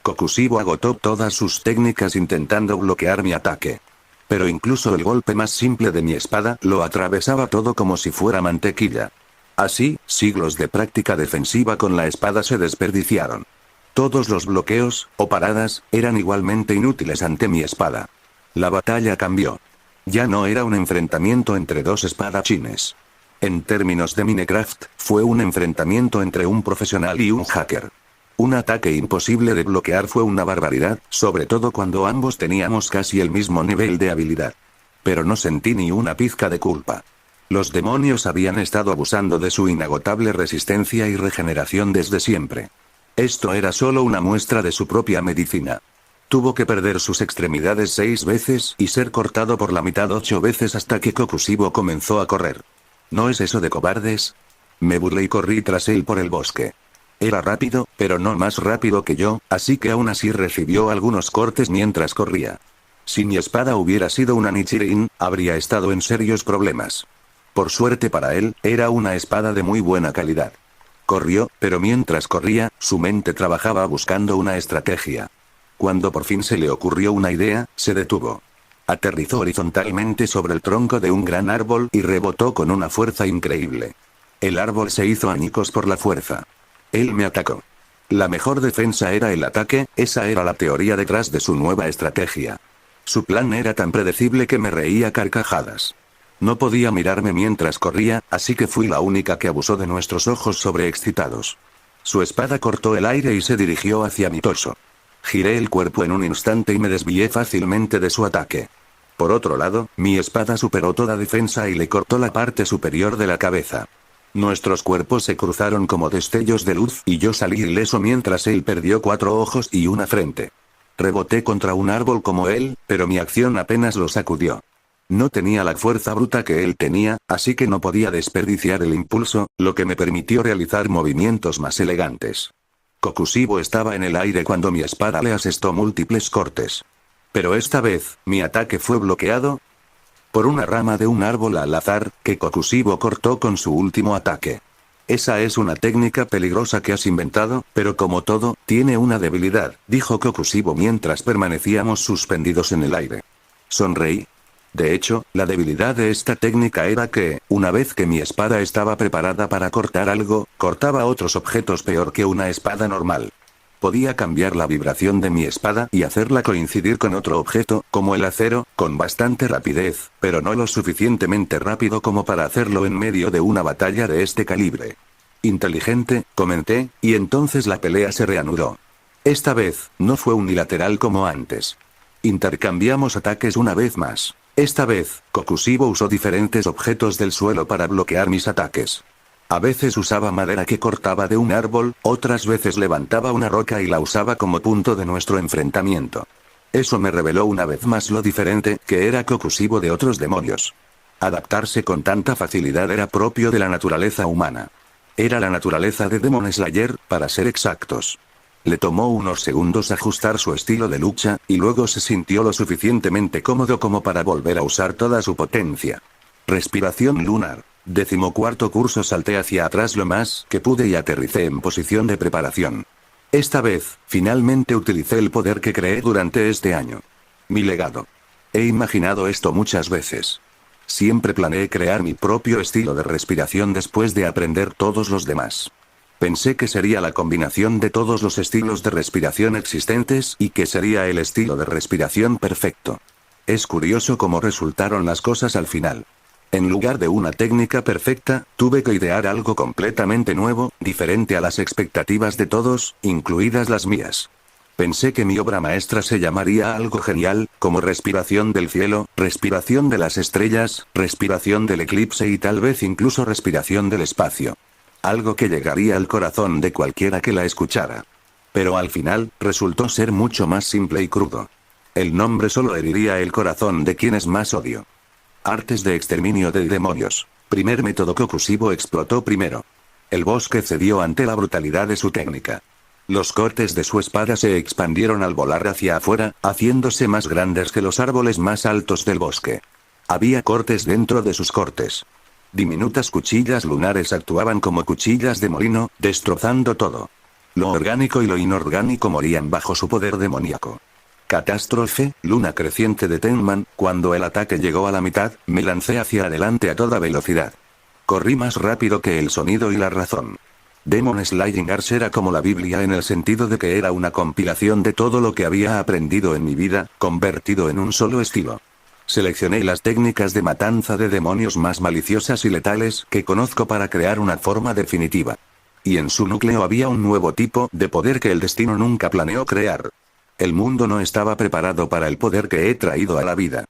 A: Kokushibo agotó todas sus técnicas intentando bloquear mi ataque. Pero incluso el golpe más simple de mi espada lo atravesaba todo como si fuera mantequilla. Así, siglos de práctica defensiva con la espada se desperdiciaron. Todos los bloqueos, o paradas, eran igualmente inútiles ante mi espada. La batalla cambió. Ya no era un enfrentamiento entre 2 espadachines. En términos de Minecraft, fue un enfrentamiento entre un profesional y un hacker. Un ataque imposible de bloquear fue una barbaridad, sobre todo cuando ambos teníamos casi el mismo nivel de habilidad. Pero no sentí ni una pizca de culpa. Los demonios habían estado abusando de su inagotable resistencia y regeneración desde siempre. Esto era solo una muestra de su propia medicina. Tuvo que perder sus extremidades 6 veces y ser cortado por la mitad 8 veces hasta que Kokushibo comenzó a correr. ¿No es eso de cobardes? Me burlé y corrí tras él por el bosque. Era rápido, pero no más rápido que yo, así que aún así recibió algunos cortes mientras corría. Si mi espada hubiera sido una Nichirin, habría estado en serios problemas. Por suerte para él, era una espada de muy buena calidad. Corrió, pero mientras corría, su mente trabajaba buscando una estrategia. Cuando por fin se le ocurrió una idea, se detuvo. Aterrizó horizontalmente sobre el tronco de un gran árbol y rebotó con una fuerza increíble. El árbol se hizo añicos por la fuerza. Él me atacó. La mejor defensa era el ataque, esa era la teoría detrás de su nueva estrategia. Su plan era tan predecible que me reía a carcajadas. No podía mirarme mientras corría, así que fui la única que abusó de nuestros ojos sobreexcitados. Su espada cortó el aire y se dirigió hacia mi torso. Giré el cuerpo en un instante y me desvié fácilmente de su ataque. Por otro lado, mi espada superó toda defensa y le cortó la parte superior de la cabeza. Nuestros cuerpos se cruzaron como destellos de luz y yo salí ileso mientras él perdió 4 ojos y una frente. Reboté contra un árbol como él, pero mi acción apenas lo sacudió. No tenía la fuerza bruta que él tenía, así que no podía desperdiciar el impulso, lo que me permitió realizar movimientos más elegantes. Kokushibo estaba en el aire cuando mi espada le asestó múltiples cortes. Pero esta vez, mi ataque fue bloqueado por una rama de un árbol al azar, que Kokushibo cortó con su último ataque. Esa es una técnica peligrosa que has inventado, pero como todo, tiene una debilidad, dijo Kokushibo mientras permanecíamos suspendidos en el aire. Sonreí. De hecho, la debilidad de esta técnica era que, una vez que mi espada estaba preparada para cortar algo, cortaba otros objetos peor que una espada normal. Podía cambiar la vibración de mi espada y hacerla coincidir con otro objeto, como el acero, con bastante rapidez, pero no lo suficientemente rápido como para hacerlo en medio de una batalla de este calibre. Inteligente, comenté, y entonces la pelea se reanudó. Esta vez, no fue unilateral como antes. Intercambiamos ataques una vez más. Esta vez, Kokushibo usó diferentes objetos del suelo para bloquear mis ataques. A veces usaba madera que cortaba de un árbol, otras veces levantaba una roca y la usaba como punto de nuestro enfrentamiento. Eso me reveló una vez más lo diferente que era Kokushibo de otros demonios. Adaptarse con tanta facilidad era propio de la naturaleza humana. Era la naturaleza de Demon Slayer, para ser exactos. Le tomó unos segundos ajustar su estilo de lucha, y luego se sintió lo suficientemente cómodo como para volver a usar toda su potencia. Respiración lunar. 14º curso. Salté hacia atrás lo más que pude y aterricé en posición de preparación. Esta vez, finalmente utilicé el poder que creé durante este año. Mi legado. He imaginado esto muchas veces. Siempre planeé crear mi propio estilo de respiración después de aprender todos los demás. Pensé que sería la combinación de todos los estilos de respiración existentes y que sería el estilo de respiración perfecto. Es curioso cómo resultaron las cosas al final. En lugar de una técnica perfecta, tuve que idear algo completamente nuevo, diferente a las expectativas de todos, incluidas las mías. Pensé que mi obra maestra se llamaría algo genial, como respiración del cielo, respiración de las estrellas, respiración del eclipse y tal vez incluso respiración del espacio. Algo que llegaría al corazón de cualquiera que la escuchara. Pero al final, resultó ser mucho más simple y crudo. El nombre solo heriría el corazón de quienes más odio. Artes de exterminio de demonios. Primer método. Kokushibo explotó primero. El bosque cedió ante la brutalidad de su técnica. Los cortes de su espada se expandieron al volar hacia afuera, haciéndose más grandes que los árboles más altos del bosque. Había cortes dentro de sus cortes. Diminutas cuchillas lunares actuaban como cuchillas de molino, destrozando todo. Lo orgánico y lo inorgánico morían bajo su poder demoníaco. Catástrofe, luna creciente de Tenman. Cuando el ataque llegó a la mitad, me lancé hacia adelante a toda velocidad. Corrí más rápido que el sonido y la razón. Demon Slaying Arts era como la Biblia en el sentido de que era una compilación de todo lo que había aprendido en mi vida, convertido en un solo estilo. Seleccioné las técnicas de matanza de demonios más maliciosas y letales que conozco para crear una forma definitiva. Y en su núcleo había un nuevo tipo de poder que el destino nunca planeó crear. El mundo no estaba preparado para el poder que he traído a la vida.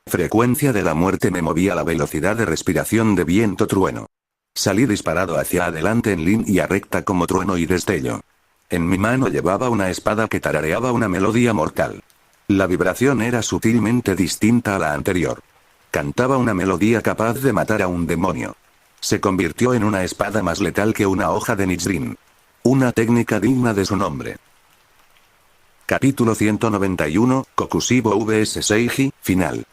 A: Frecuencia de la muerte me movía a la velocidad de respiración de viento trueno. Salí disparado hacia adelante en línea recta como trueno y destello. En mi mano llevaba una espada que tarareaba una melodía mortal. La vibración era sutilmente distinta a la anterior. Cantaba una melodía capaz de matar a un demonio. Se convirtió en una espada más letal que una hoja de Nichirin. Una técnica digna de su nombre. Capítulo 191, Kokushibo vs Seiji, final.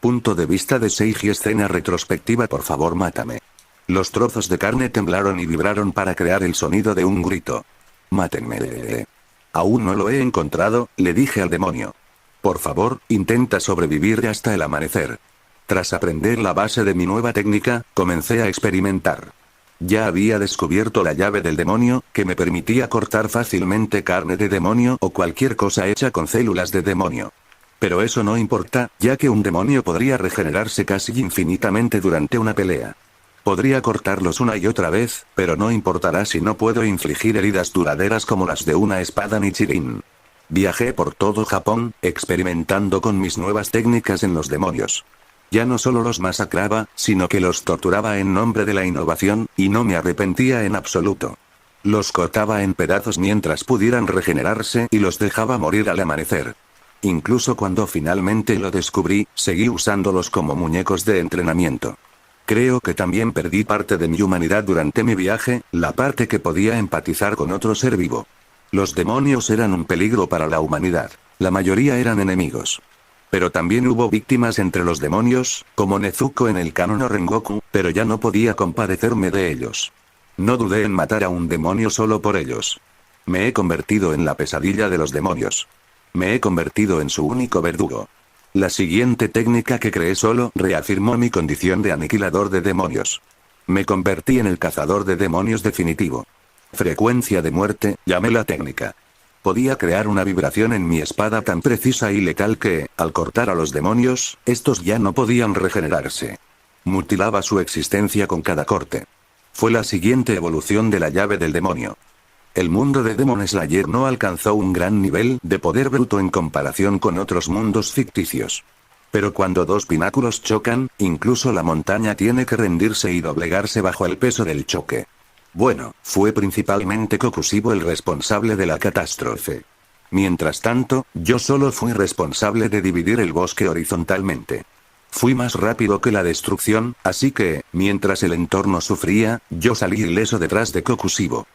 A: Punto de vista de Seiji. Escena retrospectiva. Por favor, mátame. Los trozos de carne temblaron y vibraron para crear el sonido de un grito. Mátenme. Aún no lo he encontrado, le dije al demonio. Por favor, intenta sobrevivir hasta el amanecer. Tras aprender la base de mi nueva técnica, comencé a experimentar. Ya había descubierto la llave del demonio, que me permitía cortar fácilmente carne de demonio o cualquier cosa hecha con células de demonio. Pero eso no importa, ya que un demonio podría regenerarse casi infinitamente durante una pelea. Podría cortarlos una y otra vez, pero no importará si no puedo infligir heridas duraderas como las de una espada Nichirin. Viajé por todo Japón, experimentando con mis nuevas técnicas en los demonios. Ya no solo los masacraba, sino que los torturaba en nombre de la innovación, y no me arrepentía en absoluto. Los cortaba en pedazos mientras pudieran regenerarse y los dejaba morir al amanecer. Incluso cuando finalmente lo descubrí, seguí usándolos como muñecos de entrenamiento. Creo que también perdí parte de mi humanidad durante mi viaje, la parte que podía empatizar con otro ser vivo. Los demonios eran un peligro para la humanidad. La mayoría eran enemigos. Pero también hubo víctimas entre los demonios, como Nezuko en el canon o Rengoku, pero ya no podía compadecerme de ellos. No dudé en matar a un demonio solo por ellos. Me he convertido en la pesadilla de los demonios. Me he convertido en su único verdugo. La siguiente técnica que creé solo reafirmó mi condición de aniquilador de demonios. Me convertí en el cazador de demonios definitivo. Frecuencia de muerte, llamé la técnica. Podía crear una vibración en mi espada tan precisa y letal que, al cortar a los demonios, estos ya no podían regenerarse. Mutilaba su existencia con cada corte. Fue la siguiente evolución de la llave del demonio. El mundo de Demon Slayer no alcanzó un gran nivel de poder bruto en comparación con otros mundos ficticios. Pero cuando dos pináculos chocan, incluso la montaña tiene que rendirse y doblegarse bajo el peso del choque. Bueno, fue principalmente Kokushibo el responsable de la catástrofe. Mientras tanto, yo solo fui responsable de dividir el bosque horizontalmente. Fui más rápido que la destrucción, así que, mientras el entorno sufría, yo salí ileso detrás de Kokushibo.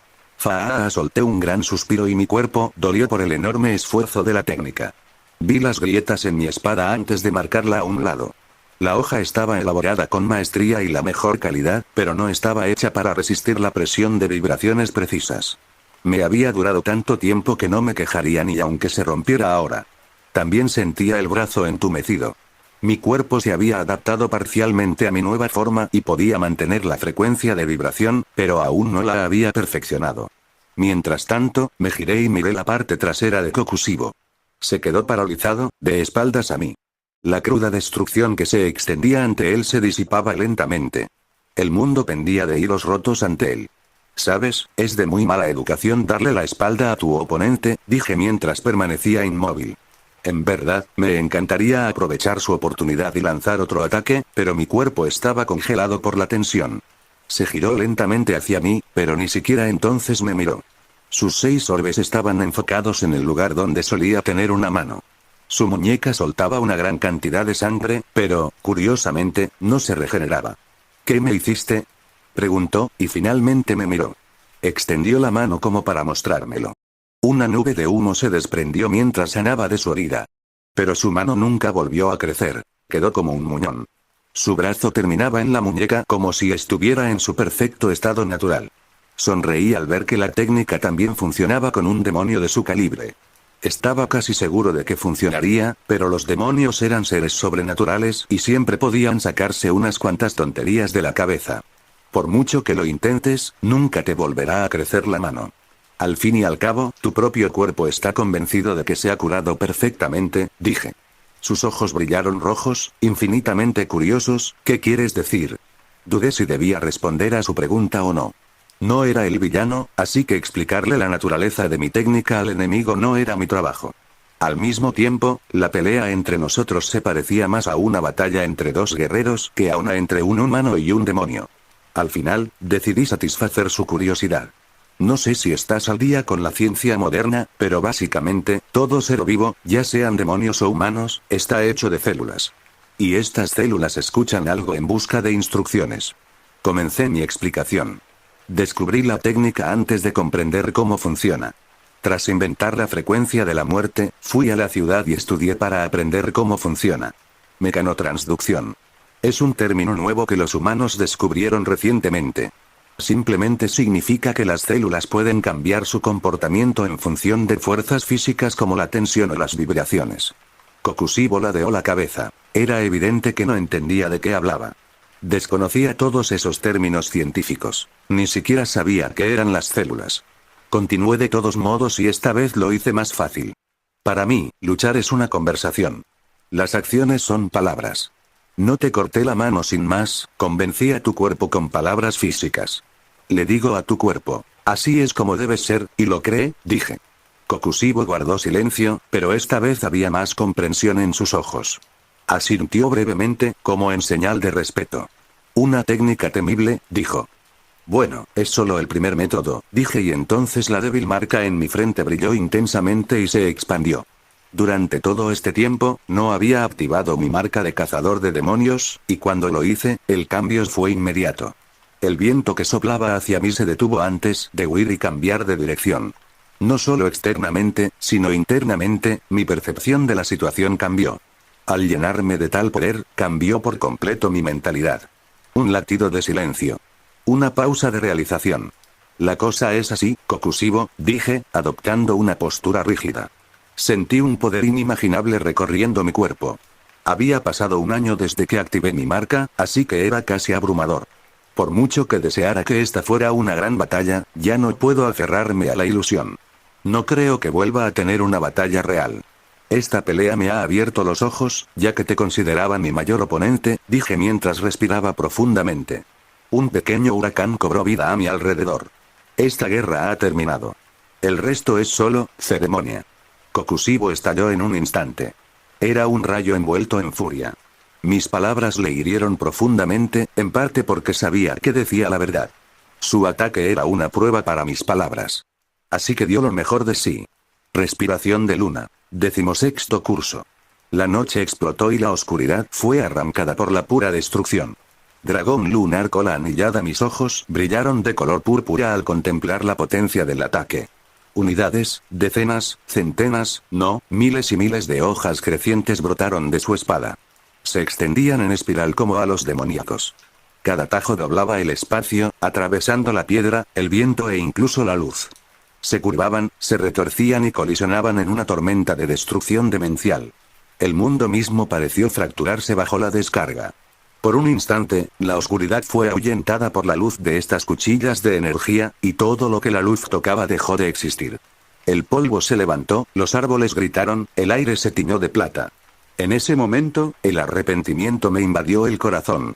A: Solté un gran suspiro y mi cuerpo dolió por el enorme esfuerzo de la técnica. Vi las grietas en mi espada antes de marcarla a un lado. La hoja estaba elaborada con maestría y la mejor calidad, pero no estaba hecha para resistir la presión de vibraciones precisas. Me había durado tanto tiempo que no me quejaría ni aunque se rompiera ahora. También sentía el brazo entumecido. Mi cuerpo se había adaptado parcialmente a mi nueva forma y podía mantener la frecuencia de vibración, pero aún no la había perfeccionado. Mientras tanto, me giré y miré la parte trasera de Kokushibo. Se quedó paralizado, de espaldas a mí. La cruda destrucción que se extendía ante él se disipaba lentamente. El mundo pendía de hilos rotos ante él. ¿Sabes? Es de muy mala educación darle la espalda a tu oponente, dije mientras permanecía inmóvil. En verdad, me encantaría aprovechar su oportunidad y lanzar otro ataque, pero mi cuerpo estaba congelado por la tensión. Se giró lentamente hacia mí, pero ni siquiera entonces me miró. Sus 6 orbes estaban enfocados en el lugar donde solía tener una mano. Su muñeca soltaba una gran cantidad de sangre, pero, curiosamente, no se regeneraba. ¿Qué me hiciste?, preguntó, y finalmente me miró. Extendió la mano como para mostrármelo. Una nube de humo se desprendió mientras sanaba de su herida. Pero su mano nunca volvió a crecer. Quedó como un muñón. Su brazo terminaba en la muñeca como si estuviera en su perfecto estado natural. Sonreí al ver que la técnica también funcionaba con un demonio de su calibre. Estaba casi seguro de que funcionaría, pero los demonios eran seres sobrenaturales y siempre podían sacarse unas cuantas tonterías de la cabeza. Por mucho que lo intentes, nunca te volverá a crecer la mano. Al fin y al cabo, tu propio cuerpo está convencido de que se ha curado perfectamente, dije. Sus ojos brillaron rojos, infinitamente curiosos. ¿Qué quieres decir? Dudé si debía responder a su pregunta o no. No era el villano, así que explicarle la naturaleza de mi técnica al enemigo no era mi trabajo. Al mismo tiempo, la pelea entre nosotros se parecía más a una batalla entre dos guerreros que a una entre un humano y un demonio. Al final, decidí satisfacer su curiosidad. No sé si estás al día con la ciencia moderna, pero básicamente, todo ser vivo, ya sean demonios o humanos, está hecho de células. Y estas células escuchan algo en busca de instrucciones. Comencé mi explicación. Descubrí la técnica antes de comprender cómo funciona. Tras inventar la frecuencia de la muerte, fui a la ciudad y estudié para aprender cómo funciona. Mecanotransducción. Es un término nuevo que los humanos descubrieron recientemente. Simplemente significa que las células pueden cambiar su comportamiento en función de fuerzas físicas como la tensión o las vibraciones. Kokushibo ladeó la cabeza. Era evidente que no entendía de qué hablaba. Desconocía todos esos términos científicos. Ni siquiera sabía qué eran las células. Continué de todos modos y esta vez lo hice más fácil. Para mí, luchar es una conversación. Las acciones son palabras. No te corté la mano sin más, convencí a tu cuerpo con palabras físicas. Le digo a tu cuerpo, así es como debes ser, y lo cree, dije. Kokushibo guardó silencio, pero esta vez había más comprensión en sus ojos. Asintió brevemente, como en señal de respeto. Una técnica temible, dijo. Bueno, es solo el primer método, dije, y entonces la débil marca en mi frente brilló intensamente y se expandió. Durante todo este tiempo, no había activado mi marca de cazador de demonios, y cuando lo hice, el cambio fue inmediato. El viento que soplaba hacia mí se detuvo antes de huir y cambiar de dirección. No solo externamente, sino internamente, mi percepción de la situación cambió. Al llenarme de tal poder, cambió por completo mi mentalidad. Un latido de silencio. Una pausa de realización. La cosa es así, Kokushibo, dije, adoptando una postura rígida. Sentí un poder inimaginable recorriendo mi cuerpo. Había pasado un año desde que activé mi marca, así que era casi abrumador. Por mucho que deseara que esta fuera una gran batalla, ya no puedo aferrarme a la ilusión. No creo que vuelva a tener una batalla real. Esta pelea me ha abierto los ojos, ya que te consideraba mi mayor oponente, dije mientras respiraba profundamente. Un pequeño huracán cobró vida a mi alrededor. Esta guerra ha terminado. El resto es solo ceremonia. Kokushibo estalló en un instante. Era un rayo envuelto en furia. Mis palabras le hirieron profundamente, en parte porque sabía que decía la verdad. Su ataque era una prueba para mis palabras. Así que dio lo mejor de sí. Respiración de luna. 16º curso. La noche explotó y la oscuridad fue arrancada por la pura destrucción. Dragón lunar cola anillada. Mis ojos brillaron de color púrpura al contemplar la potencia del ataque. Unidades, decenas, centenas, no, miles y miles de hojas crecientes brotaron de su espada. Se extendían en espiral como halos demoníacos. Cada tajo doblaba el espacio, atravesando la piedra, el viento e incluso la luz. Se curvaban, se retorcían y colisionaban en una tormenta de destrucción demencial. El mundo mismo pareció fracturarse bajo la descarga. Por un instante, la oscuridad fue ahuyentada por la luz de estas cuchillas de energía, y todo lo que la luz tocaba dejó de existir. El polvo se levantó, los árboles gritaron, el aire se tiñó de plata. En ese momento, el arrepentimiento me invadió el corazón.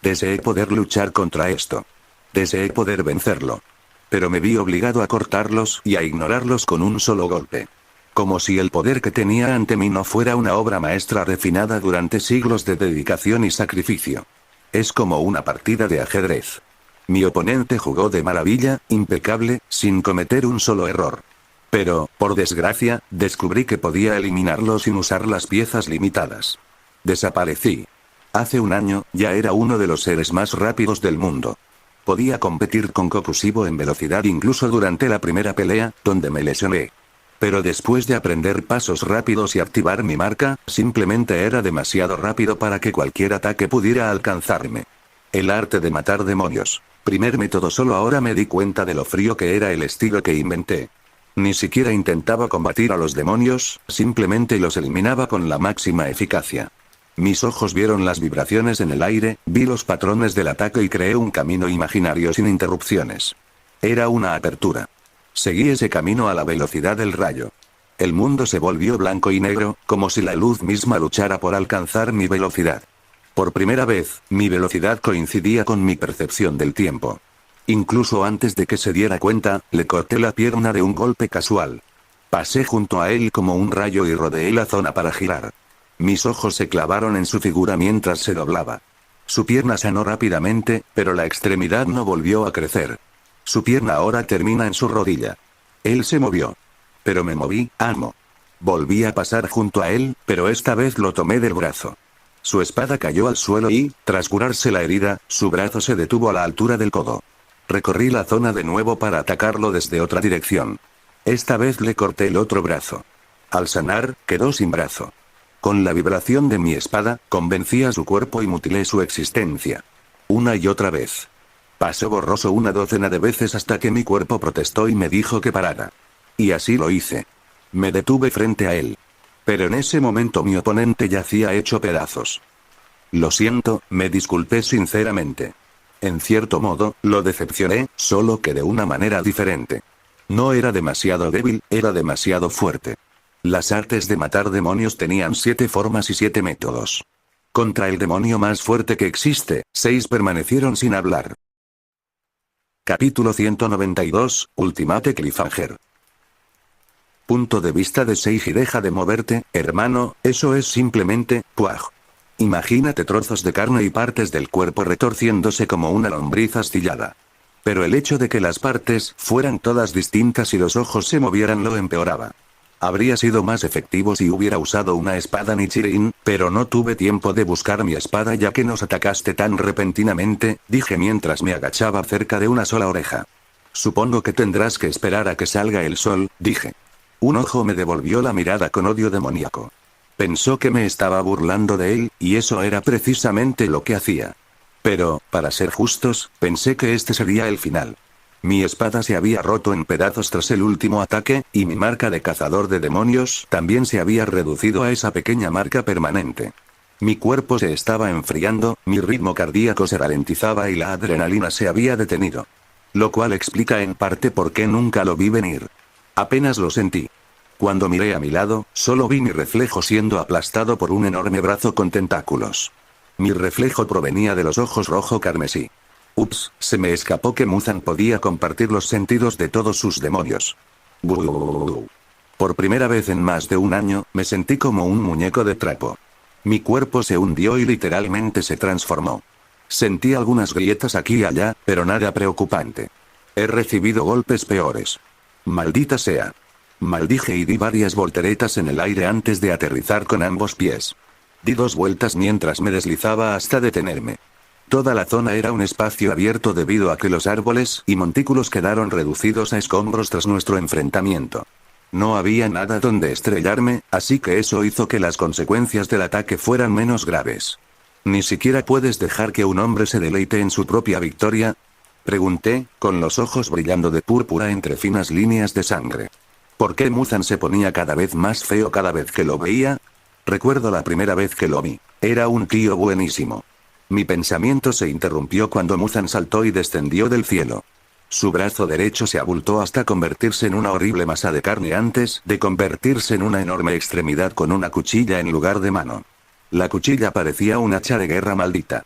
A: Deseé poder luchar contra esto. Deseé poder vencerlo. Pero me vi obligado a cortarlos y a ignorarlos con un solo golpe. Como si el poder que tenía ante mí no fuera una obra maestra refinada durante siglos de dedicación y sacrificio. Es como una partida de ajedrez. Mi oponente jugó de maravilla, impecable, sin cometer un solo error. Pero, por desgracia, descubrí que podía eliminarlo sin usar las piezas limitadas. Desaparecí. Hace un año, ya era uno de los seres más rápidos del mundo. Podía competir con Kokushibo en velocidad incluso durante la primera pelea, donde me lesioné. Pero después de aprender pasos rápidos y activar mi marca, simplemente era demasiado rápido para que cualquier ataque pudiera alcanzarme. El arte de matar demonios. Primer método. Solo ahora me di cuenta de lo frío que era el estilo que inventé. Ni siquiera intentaba combatir a los demonios, simplemente los eliminaba con la máxima eficacia. Mis ojos vieron las vibraciones en el aire, vi los patrones del ataque y creé un camino imaginario sin interrupciones. Era una apertura. Seguí ese camino a la velocidad del rayo. El mundo se volvió blanco y negro, como si la luz misma luchara por alcanzar mi velocidad. Por primera vez, mi velocidad coincidía con mi percepción del tiempo. Incluso antes de que se diera cuenta, le corté la pierna de un golpe casual. Pasé junto a él como un rayo y rodeé la zona para girar. Mis ojos se clavaron en su figura mientras se doblaba. Su pierna sanó rápidamente, pero la extremidad no volvió a crecer. Su pierna ahora termina en su rodilla. Él se movió. Pero me moví, amo. Volví a pasar junto a él, pero esta vez lo tomé del brazo. Su espada cayó al suelo y, tras curarse la herida, su brazo se detuvo a la altura del codo. Recorrí la zona de nuevo para atacarlo desde otra dirección. Esta vez le corté el otro brazo. Al sanar, quedó sin brazo. Con la vibración de mi espada, convencí a su cuerpo y mutilé su existencia. Una y otra vez. Pasó borroso una docena de veces hasta que mi cuerpo protestó y me dijo que parara. Y así lo hice. Me detuve frente a él. Pero en ese momento mi oponente yacía hecho pedazos. Lo siento, me disculpé sinceramente. En cierto modo, lo decepcioné, solo que de una manera diferente. No era demasiado débil, era demasiado fuerte. Las artes de matar demonios tenían 7 formas y 7 métodos. Contra el demonio más fuerte que existe, 6 permanecieron sin hablar. Capítulo 192, Ultimate Cliffhanger. Punto de vista de Seiji. Deja de moverte, hermano, eso es simplemente, puaj. Imagínate trozos de carne y partes del cuerpo retorciéndose como una lombriz astillada. Pero el hecho de que las partes fueran todas distintas y los ojos se movieran lo empeoraba. Habría sido más efectivo si hubiera usado una espada Nichirin, pero no tuve tiempo de buscar mi espada ya que nos atacaste tan repentinamente, dije mientras me agachaba cerca de una sola oreja. Supongo que tendrás que esperar a que salga el sol, dije. Un ojo me devolvió la mirada con odio demoníaco. Pensó que me estaba burlando de él, y eso era precisamente lo que hacía. Pero, para ser justos, pensé que este sería el final. Mi espada se había roto en pedazos tras el último ataque, y mi marca de cazador de demonios también se había reducido a esa pequeña marca permanente. Mi cuerpo se estaba enfriando, mi ritmo cardíaco se ralentizaba y la adrenalina se había detenido. Lo cual explica en parte por qué nunca lo vi venir. Apenas lo sentí. Cuando miré a mi lado, solo vi mi reflejo siendo aplastado por un enorme brazo con tentáculos. Mi reflejo provenía de los ojos rojo carmesí. Ups, se me escapó que Muzan podía compartir los sentidos de todos sus demonios. Por primera vez en más de un año, me sentí como un muñeco de trapo. Mi cuerpo se hundió y literalmente se transformó. Sentí algunas grietas aquí y allá, pero nada preocupante. He recibido golpes peores. Maldita sea. Maldije y di varias volteretas en el aire antes de aterrizar con ambos pies. Di 2 vueltas mientras me deslizaba hasta detenerme. Toda la zona era un espacio abierto debido a que los árboles y montículos quedaron reducidos a escombros tras nuestro enfrentamiento. No había nada donde estrellarme, así que eso hizo que las consecuencias del ataque fueran menos graves. ¿Ni siquiera puedes dejar que un hombre se deleite en su propia victoria?, pregunté, con los ojos brillando de púrpura entre finas líneas de sangre. ¿Por qué Muzan se ponía cada vez más feo cada vez que lo veía? Recuerdo la primera vez que lo vi. Era un tío buenísimo. Mi pensamiento se interrumpió cuando Muzan saltó y descendió del cielo. Su brazo derecho se abultó hasta convertirse en una horrible masa de carne antes de convertirse en una enorme extremidad con una cuchilla en lugar de mano. La cuchilla parecía un hacha de guerra maldita.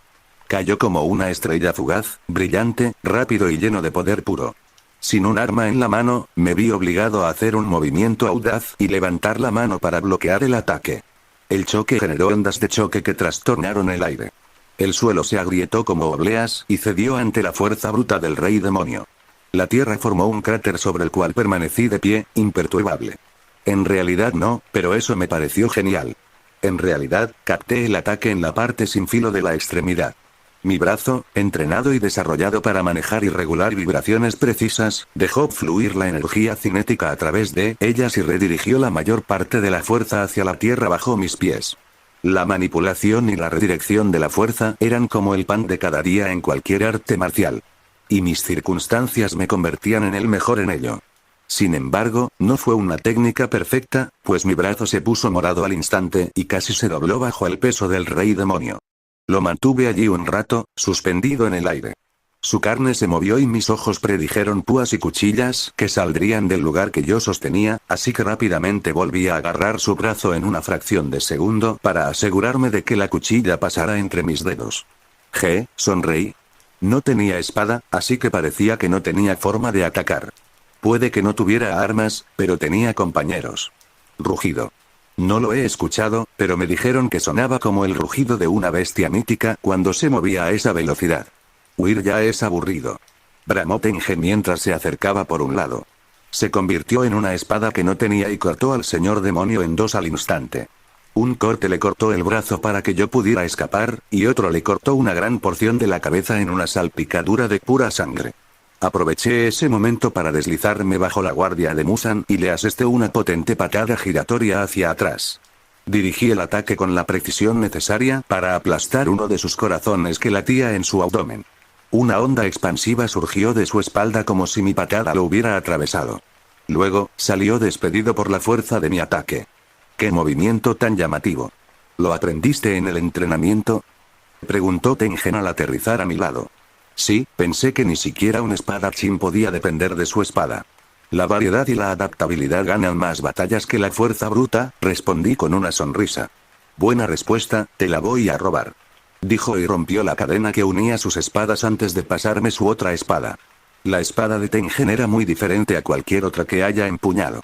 A: Cayó como una estrella fugaz, brillante, rápido y lleno de poder puro. Sin un arma en la mano, me vi obligado a hacer un movimiento audaz y levantar la mano para bloquear el ataque. El choque generó ondas de choque que trastornaron el aire. El suelo se agrietó como obleas y cedió ante la fuerza bruta del rey demonio. La tierra formó un cráter sobre el cual permanecí de pie, imperturbable. En realidad no, pero eso me pareció genial. En realidad, capté el ataque en la parte sin filo de la extremidad. Mi brazo, entrenado y desarrollado para manejar y regular vibraciones precisas, dejó fluir la energía cinética a través de ellas y redirigió la mayor parte de la fuerza hacia la tierra bajo mis pies. La manipulación y la redirección de la fuerza eran como el pan de cada día en cualquier arte marcial. Y mis circunstancias me convertían en el mejor en ello. Sin embargo, no fue una técnica perfecta, pues mi brazo se puso morado al instante y casi se dobló bajo el peso del rey demonio. Lo mantuve allí un rato, suspendido en el aire. Su carne se movió y mis ojos predijeron púas y cuchillas que saldrían del lugar que yo sostenía, así que rápidamente volví a agarrar su brazo en una fracción de segundo para asegurarme de que la cuchilla pasara entre mis dedos. Sonreí. No tenía espada, así que parecía que no tenía forma de atacar. Puede que no tuviera armas, pero tenía compañeros. Rugido. No lo he escuchado, pero me dijeron que sonaba como el rugido de una bestia mítica cuando se movía a esa velocidad. Huir ya es aburrido. Bramó Tengen mientras se acercaba por un lado. Se convirtió en una espada que no tenía y cortó al señor demonio en 2 al instante. Un corte le cortó el brazo para que yo pudiera escapar, y otro le cortó una gran porción de la cabeza en una salpicadura de pura sangre. Aproveché ese momento para deslizarme bajo la guardia de Muzan y le asesté una potente patada giratoria hacia atrás. Dirigí el ataque con la precisión necesaria para aplastar uno de sus corazones que latía en su abdomen. Una onda expansiva surgió de su espalda como si mi patada lo hubiera atravesado. Luego, salió despedido por la fuerza de mi ataque. ¡Qué movimiento tan llamativo! ¿Lo aprendiste en el entrenamiento?, preguntó Tengen al aterrizar a mi lado. Sí, pensé que ni siquiera un espadachín podía depender de su espada. La variedad y la adaptabilidad ganan más batallas que la fuerza bruta, respondí con una sonrisa. Buena respuesta, te la voy a robar. Dijo y rompió la cadena que unía sus espadas antes de pasarme su otra espada. La espada de Tengen era muy diferente a cualquier otra que haya empuñado.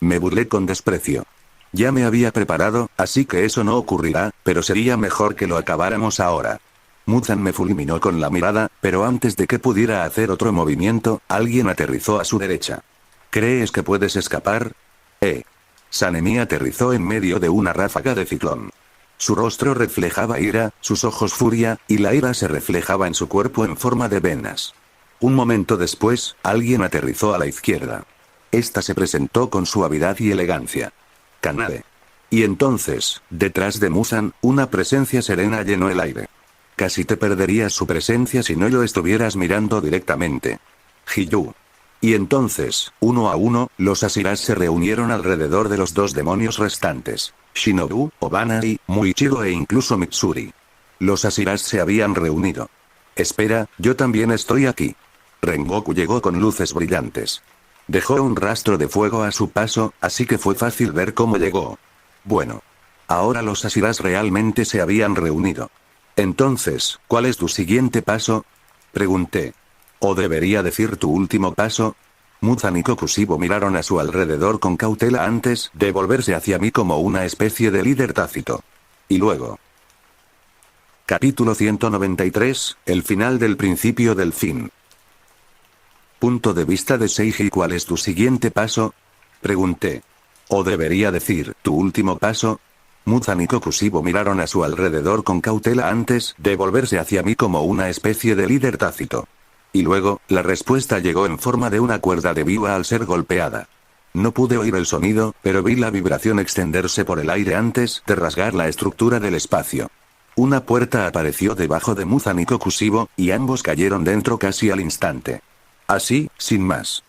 A: Me burlé con desprecio. Ya me había preparado, así que eso no ocurrirá, pero sería mejor que lo acabáramos ahora. Muzan me fulminó con la mirada, pero antes de que pudiera hacer otro movimiento, alguien aterrizó a su derecha. ¿Crees que puedes escapar? Sanemi aterrizó en medio de una ráfaga de ciclón. Su rostro reflejaba ira, sus ojos furia, y la ira se reflejaba en su cuerpo en forma de venas. Un momento después, alguien aterrizó a la izquierda. Esta se presentó con suavidad y elegancia. Kanade. Y entonces, detrás de Muzan, una presencia serena llenó el aire. Casi te perderías su presencia si no lo estuvieras mirando directamente. Hiyu. Y entonces, uno a uno, los Asiras se reunieron alrededor de los dos demonios restantes. Shinobu, Obanai, Muichiro e incluso Mitsuri. Los Asiras se habían reunido. Espera, yo también estoy aquí. Rengoku llegó con luces brillantes. Dejó un rastro de fuego a su paso, así que fue fácil ver cómo llegó. Bueno. Ahora los Asiras realmente se habían reunido. Entonces, ¿cuál es tu siguiente paso? Pregunté. ¿O debería decir tu último paso? Muzan y Kokushibo miraron a su alrededor con cautela antes de volverse hacia mí como una especie de líder tácito. Y luego. Capítulo 193, el final del principio del fin. Punto de vista de Seiji. ¿Cuál es tu siguiente paso? Pregunté. ¿O debería decir tu último paso? Muzan y Kokushibo miraron a su alrededor con cautela antes de volverse hacia mí como una especie de líder tácito. Y luego, la respuesta llegó en forma de una cuerda de viva al ser golpeada. No pude oír el sonido, pero vi la vibración extenderse por el aire antes de rasgar la estructura del espacio. Una puerta apareció debajo de Muzan y Kokushibo, y ambos cayeron dentro casi al instante. Así, sin más.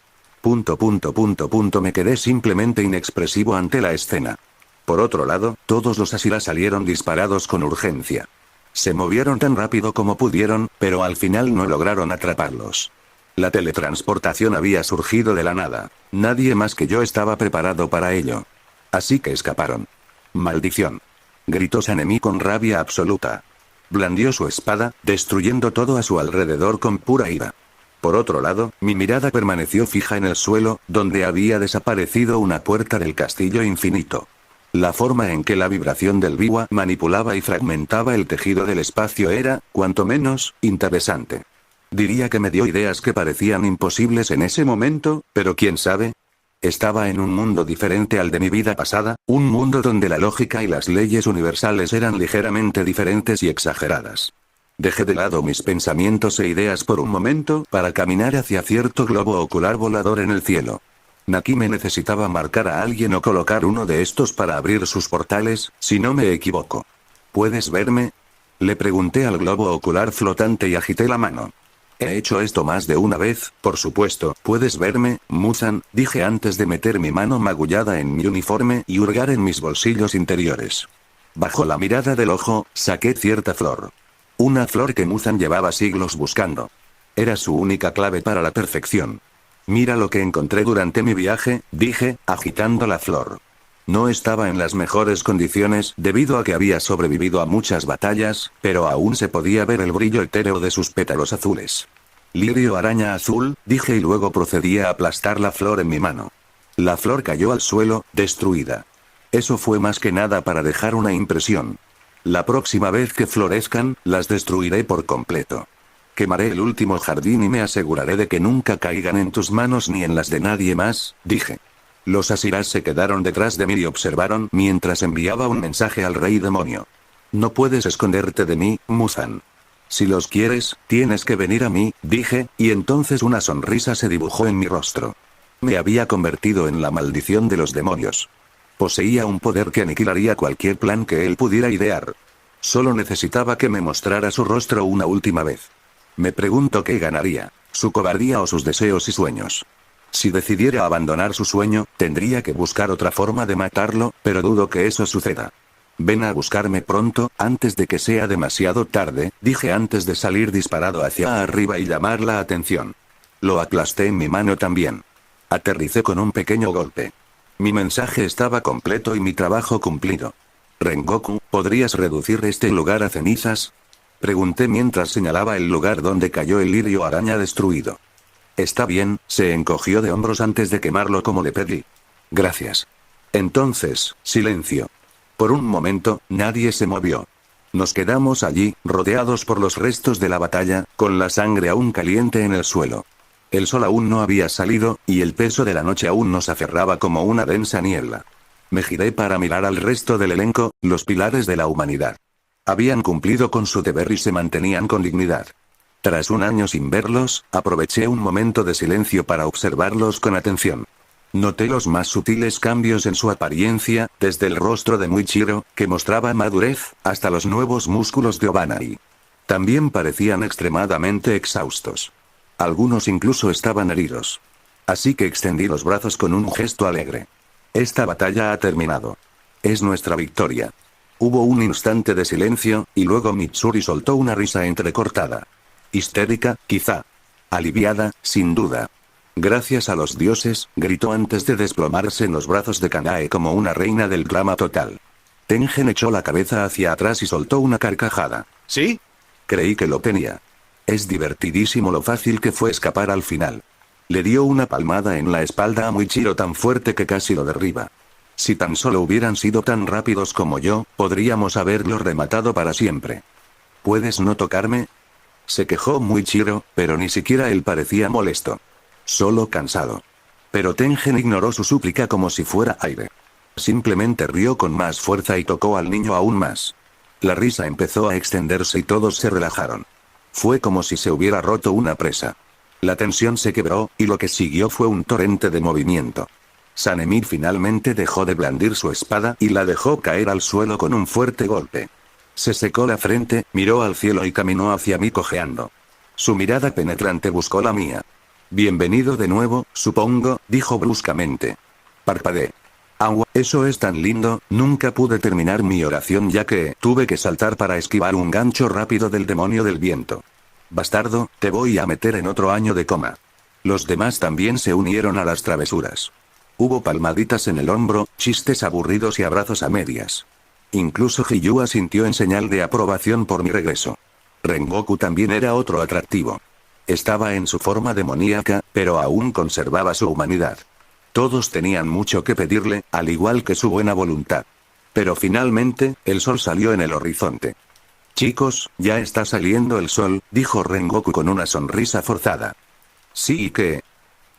A: Me quedé simplemente inexpresivo ante la escena. Por otro lado, todos los Asira salieron disparados con urgencia. Se movieron tan rápido como pudieron, pero al final no lograron atraparlos. La teletransportación había surgido de la nada. Nadie más que yo estaba preparado para ello. Así que escaparon. ¡Maldición!, gritó Sanemi con rabia absoluta. Blandió su espada, destruyendo todo a su alrededor con pura ira. Por otro lado, mi mirada permaneció fija en el suelo, donde había desaparecido una puerta del castillo infinito. La forma en que la vibración del biwa manipulaba y fragmentaba el tejido del espacio era, cuanto menos, interesante. Diría que me dio ideas que parecían imposibles en ese momento, pero quién sabe. Estaba en un mundo diferente al de mi vida pasada, un mundo donde la lógica y las leyes universales eran ligeramente diferentes y exageradas. Dejé de lado mis pensamientos e ideas por un momento para caminar hacia cierto globo ocular volador en el cielo. Nakime necesitaba marcar a alguien o colocar uno de estos para abrir sus portales, si no me equivoco. ¿Puedes verme?, le pregunté al globo ocular flotante y agité la mano. He hecho esto más de una vez, por supuesto. ¿Puedes verme, Muzan?, dije antes de meter mi mano magullada en mi uniforme y hurgar en mis bolsillos interiores. Bajo la mirada del ojo, saqué cierta flor. Una flor que Muzan llevaba siglos buscando. Era su única clave para la perfección. Mira lo que encontré durante mi viaje, dije, agitando la flor. No estaba en las mejores condiciones debido a que había sobrevivido a muchas batallas, pero aún se podía ver el brillo etéreo de sus pétalos azules. Lirio araña azul, dije y luego procedí a aplastar la flor en mi mano. La flor cayó al suelo, destruida. Eso fue más que nada para dejar una impresión. La próxima vez que florezcan, las destruiré por completo. Quemaré el último jardín y me aseguraré de que nunca caigan en tus manos ni en las de nadie más, dije. Los Asiras se quedaron detrás de mí y observaron mientras enviaba un mensaje al rey demonio. No puedes esconderte de mí, Muzan. Si los quieres, tienes que venir a mí, dije, y entonces una sonrisa se dibujó en mi rostro. Me había convertido en la maldición de los demonios. Poseía un poder que aniquilaría cualquier plan que él pudiera idear. Solo necesitaba que me mostrara su rostro una última vez. Me pregunto qué ganaría, su cobardía o sus deseos y sueños. Si decidiera abandonar su sueño, tendría que buscar otra forma de matarlo, pero dudo que eso suceda. Ven a buscarme pronto, antes de que sea demasiado tarde, dije antes de salir disparado hacia arriba y llamar la atención. Lo aplasté en mi mano también. Aterricé con un pequeño golpe. Mi mensaje estaba completo y mi trabajo cumplido. Rengoku, ¿podrías reducir este lugar a cenizas?, pregunté mientras señalaba el lugar donde cayó el lirio araña destruido. Está bien, se encogió de hombros antes de quemarlo como le pedí. Gracias. Entonces, silencio. Por un momento, nadie se movió. Nos quedamos allí, rodeados por los restos de la batalla, con la sangre aún caliente en el suelo. El sol aún no había salido, y el peso de la noche aún nos aferraba como una densa niebla. Me giré para mirar al resto del elenco, los pilares de la humanidad. Habían cumplido con su deber y se mantenían con dignidad. Tras un año sin verlos, aproveché un momento de silencio para observarlos con atención. Noté los más sutiles cambios en su apariencia, desde el rostro de Muichiro, que mostraba madurez, hasta los nuevos músculos de Obanai. También parecían extremadamente exhaustos. Algunos incluso estaban heridos. Así que extendí los brazos con un gesto alegre. Esta batalla ha terminado. Es nuestra victoria. Hubo un instante de silencio, y luego Mitsuri soltó una risa entrecortada. Histérica, quizá. Aliviada, sin duda. Gracias a los dioses, gritó antes de desplomarse en los brazos de Kanae como una reina del drama total. Tengen echó la cabeza hacia atrás y soltó una carcajada.
B: ¿Sí?
A: Creí que lo tenía. Es divertidísimo lo fácil que fue escapar al final. Le dio una palmada en la espalda a Muichiro tan fuerte que casi lo derriba. Si tan solo hubieran sido tan rápidos como yo, podríamos haberlo rematado para siempre. ¿Puedes no tocarme? Se quejó Muichiro, pero ni siquiera él parecía molesto. Solo cansado. Pero Tengen ignoró su súplica como si fuera aire. Simplemente rió con más fuerza y tocó al niño aún más. La risa empezó a extenderse y todos se relajaron. Fue como si se hubiera roto una presa. La tensión se quebró, y lo que siguió fue un torrente de movimiento. Sanemir finalmente dejó de blandir su espada y la dejó caer al suelo con un fuerte golpe. Se secó la frente, miró al cielo y caminó hacia mí cojeando. Su mirada penetrante buscó la mía. Bienvenido de nuevo, supongo, dijo bruscamente. Parpadeé. Agua, eso es tan lindo, nunca pude terminar mi oración ya que tuve que saltar para esquivar un gancho rápido del demonio del viento. Bastardo, te voy a meter en otro año de coma. Los demás también se unieron a las travesuras. Hubo palmaditas en el hombro, chistes aburridos y abrazos a medias. Incluso Hiyua sintió en señal de aprobación por mi regreso. Rengoku también era otro atractivo. Estaba en su forma demoníaca, pero aún conservaba su humanidad. Todos tenían mucho que pedirle, al igual que su buena voluntad. Pero finalmente, el sol salió en el horizonte. Chicos, ya está saliendo el sol, dijo Rengoku con una sonrisa forzada. ¿Sí y qué?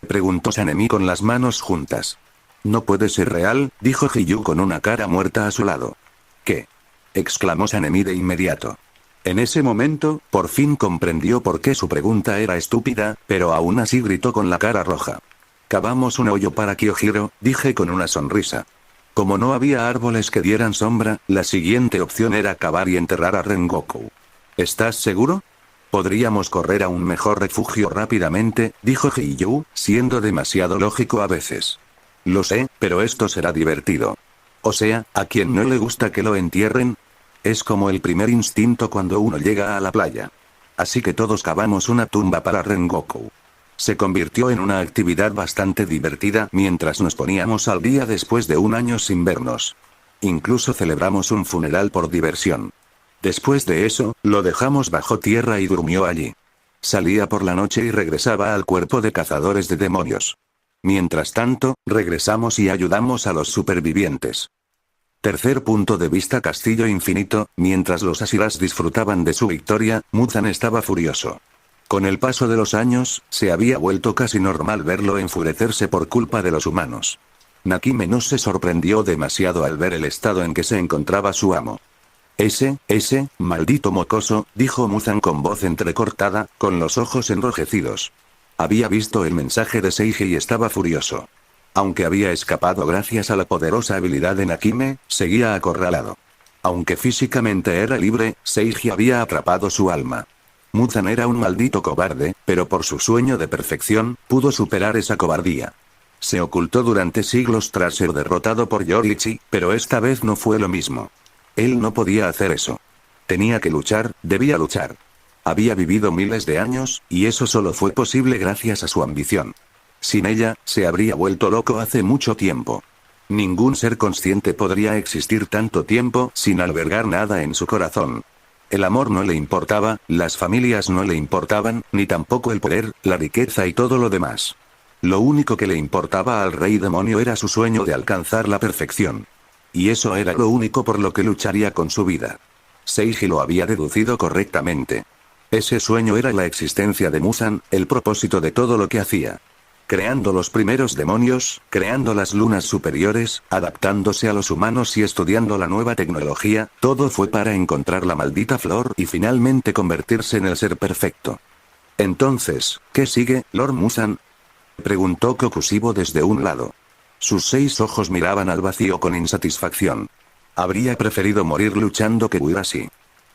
A: Preguntó Sanemi con las manos juntas. No puede ser real, dijo Hiyu con una cara muerta a su lado. ¿Qué? Exclamó Sanemi de inmediato. En ese momento, por fin comprendió por qué su pregunta era estúpida, pero aún así gritó con la cara roja. Cavamos un hoyo para Kyojiro, dije con una sonrisa. Como no había árboles que dieran sombra, la siguiente opción era cavar y enterrar a Rengoku. ¿Estás seguro? Podríamos correr a un mejor refugio rápidamente, dijo Hiyu, siendo demasiado lógico a veces. Lo sé, pero esto será divertido. O sea, ¿a quien no le gusta que lo entierren? Es como el primer instinto cuando uno llega a la playa. Así que todos cavamos una tumba para Rengoku. Se convirtió en una actividad bastante divertida mientras nos poníamos al día después de un año sin vernos. Incluso celebramos un funeral por diversión. Después de eso, lo dejamos bajo tierra y durmió allí. Salía por la noche y regresaba al cuerpo de cazadores de demonios. Mientras tanto, regresamos y ayudamos a los supervivientes. Tercer punto de vista Castillo Infinito, mientras los Asiras disfrutaban de su victoria, Muzan estaba furioso. Con el paso de los años, se había vuelto casi normal verlo enfurecerse por culpa de los humanos. Nakime no se sorprendió demasiado al ver el estado en que se encontraba su amo. Ese, maldito mocoso, dijo Muzan con voz entrecortada, con los ojos enrojecidos. Había visto el mensaje de Seiji y estaba furioso. Aunque había escapado gracias a la poderosa habilidad de Nakime, seguía acorralado. Aunque físicamente era libre, Seiji había atrapado su alma. Muzan era un maldito cobarde, pero por su sueño de perfección, pudo superar esa cobardía. Se ocultó durante siglos tras ser derrotado por Yoriichi, pero esta vez no fue lo mismo. Él no podía hacer eso. Tenía que luchar, debía luchar. Había vivido miles de años, y eso solo fue posible gracias a su ambición. Sin ella, se habría vuelto loco hace mucho tiempo. Ningún ser consciente podría existir tanto tiempo sin albergar nada en su corazón. El amor no le importaba, las familias no le importaban, ni tampoco el poder, la riqueza y todo lo demás. Lo único que le importaba al rey demonio era su sueño de alcanzar la perfección. Y eso era lo único por lo que lucharía con su vida. Seiji lo había deducido correctamente. Ese sueño era la existencia de Muzan, el propósito de todo lo que hacía. Creando los primeros demonios, creando las lunas superiores, adaptándose a los humanos y estudiando la nueva tecnología, todo fue para encontrar la maldita flor y finalmente convertirse en el ser perfecto. Entonces, ¿qué sigue, Lord Muzan? Preguntó Kokushibo desde un lado. Sus 6 ojos miraban al vacío con insatisfacción. Habría preferido morir luchando que huir así.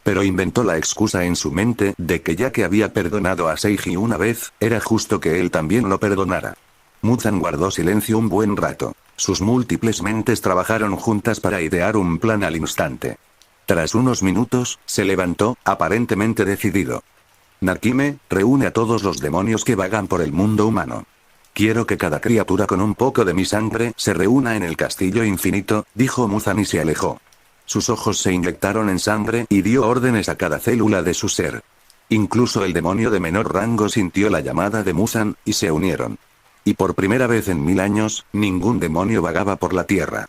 A: Pero inventó la excusa en su mente de que ya que había perdonado a Seiji una vez, era justo que él también lo perdonara. Muzan guardó silencio un buen rato. Sus múltiples mentes trabajaron juntas para idear un plan al instante. Tras unos minutos, se levantó, aparentemente decidido. Nakime, reúne a todos los demonios que vagan por el mundo humano. Quiero que cada criatura con un poco de mi sangre se reúna en el castillo infinito, dijo Muzan y se alejó. Sus ojos se inyectaron en sangre y dio órdenes a cada célula de su ser. Incluso el demonio de menor rango sintió la llamada de Muzan, y se unieron. Y por primera vez en 1000 años, ningún demonio vagaba por la tierra.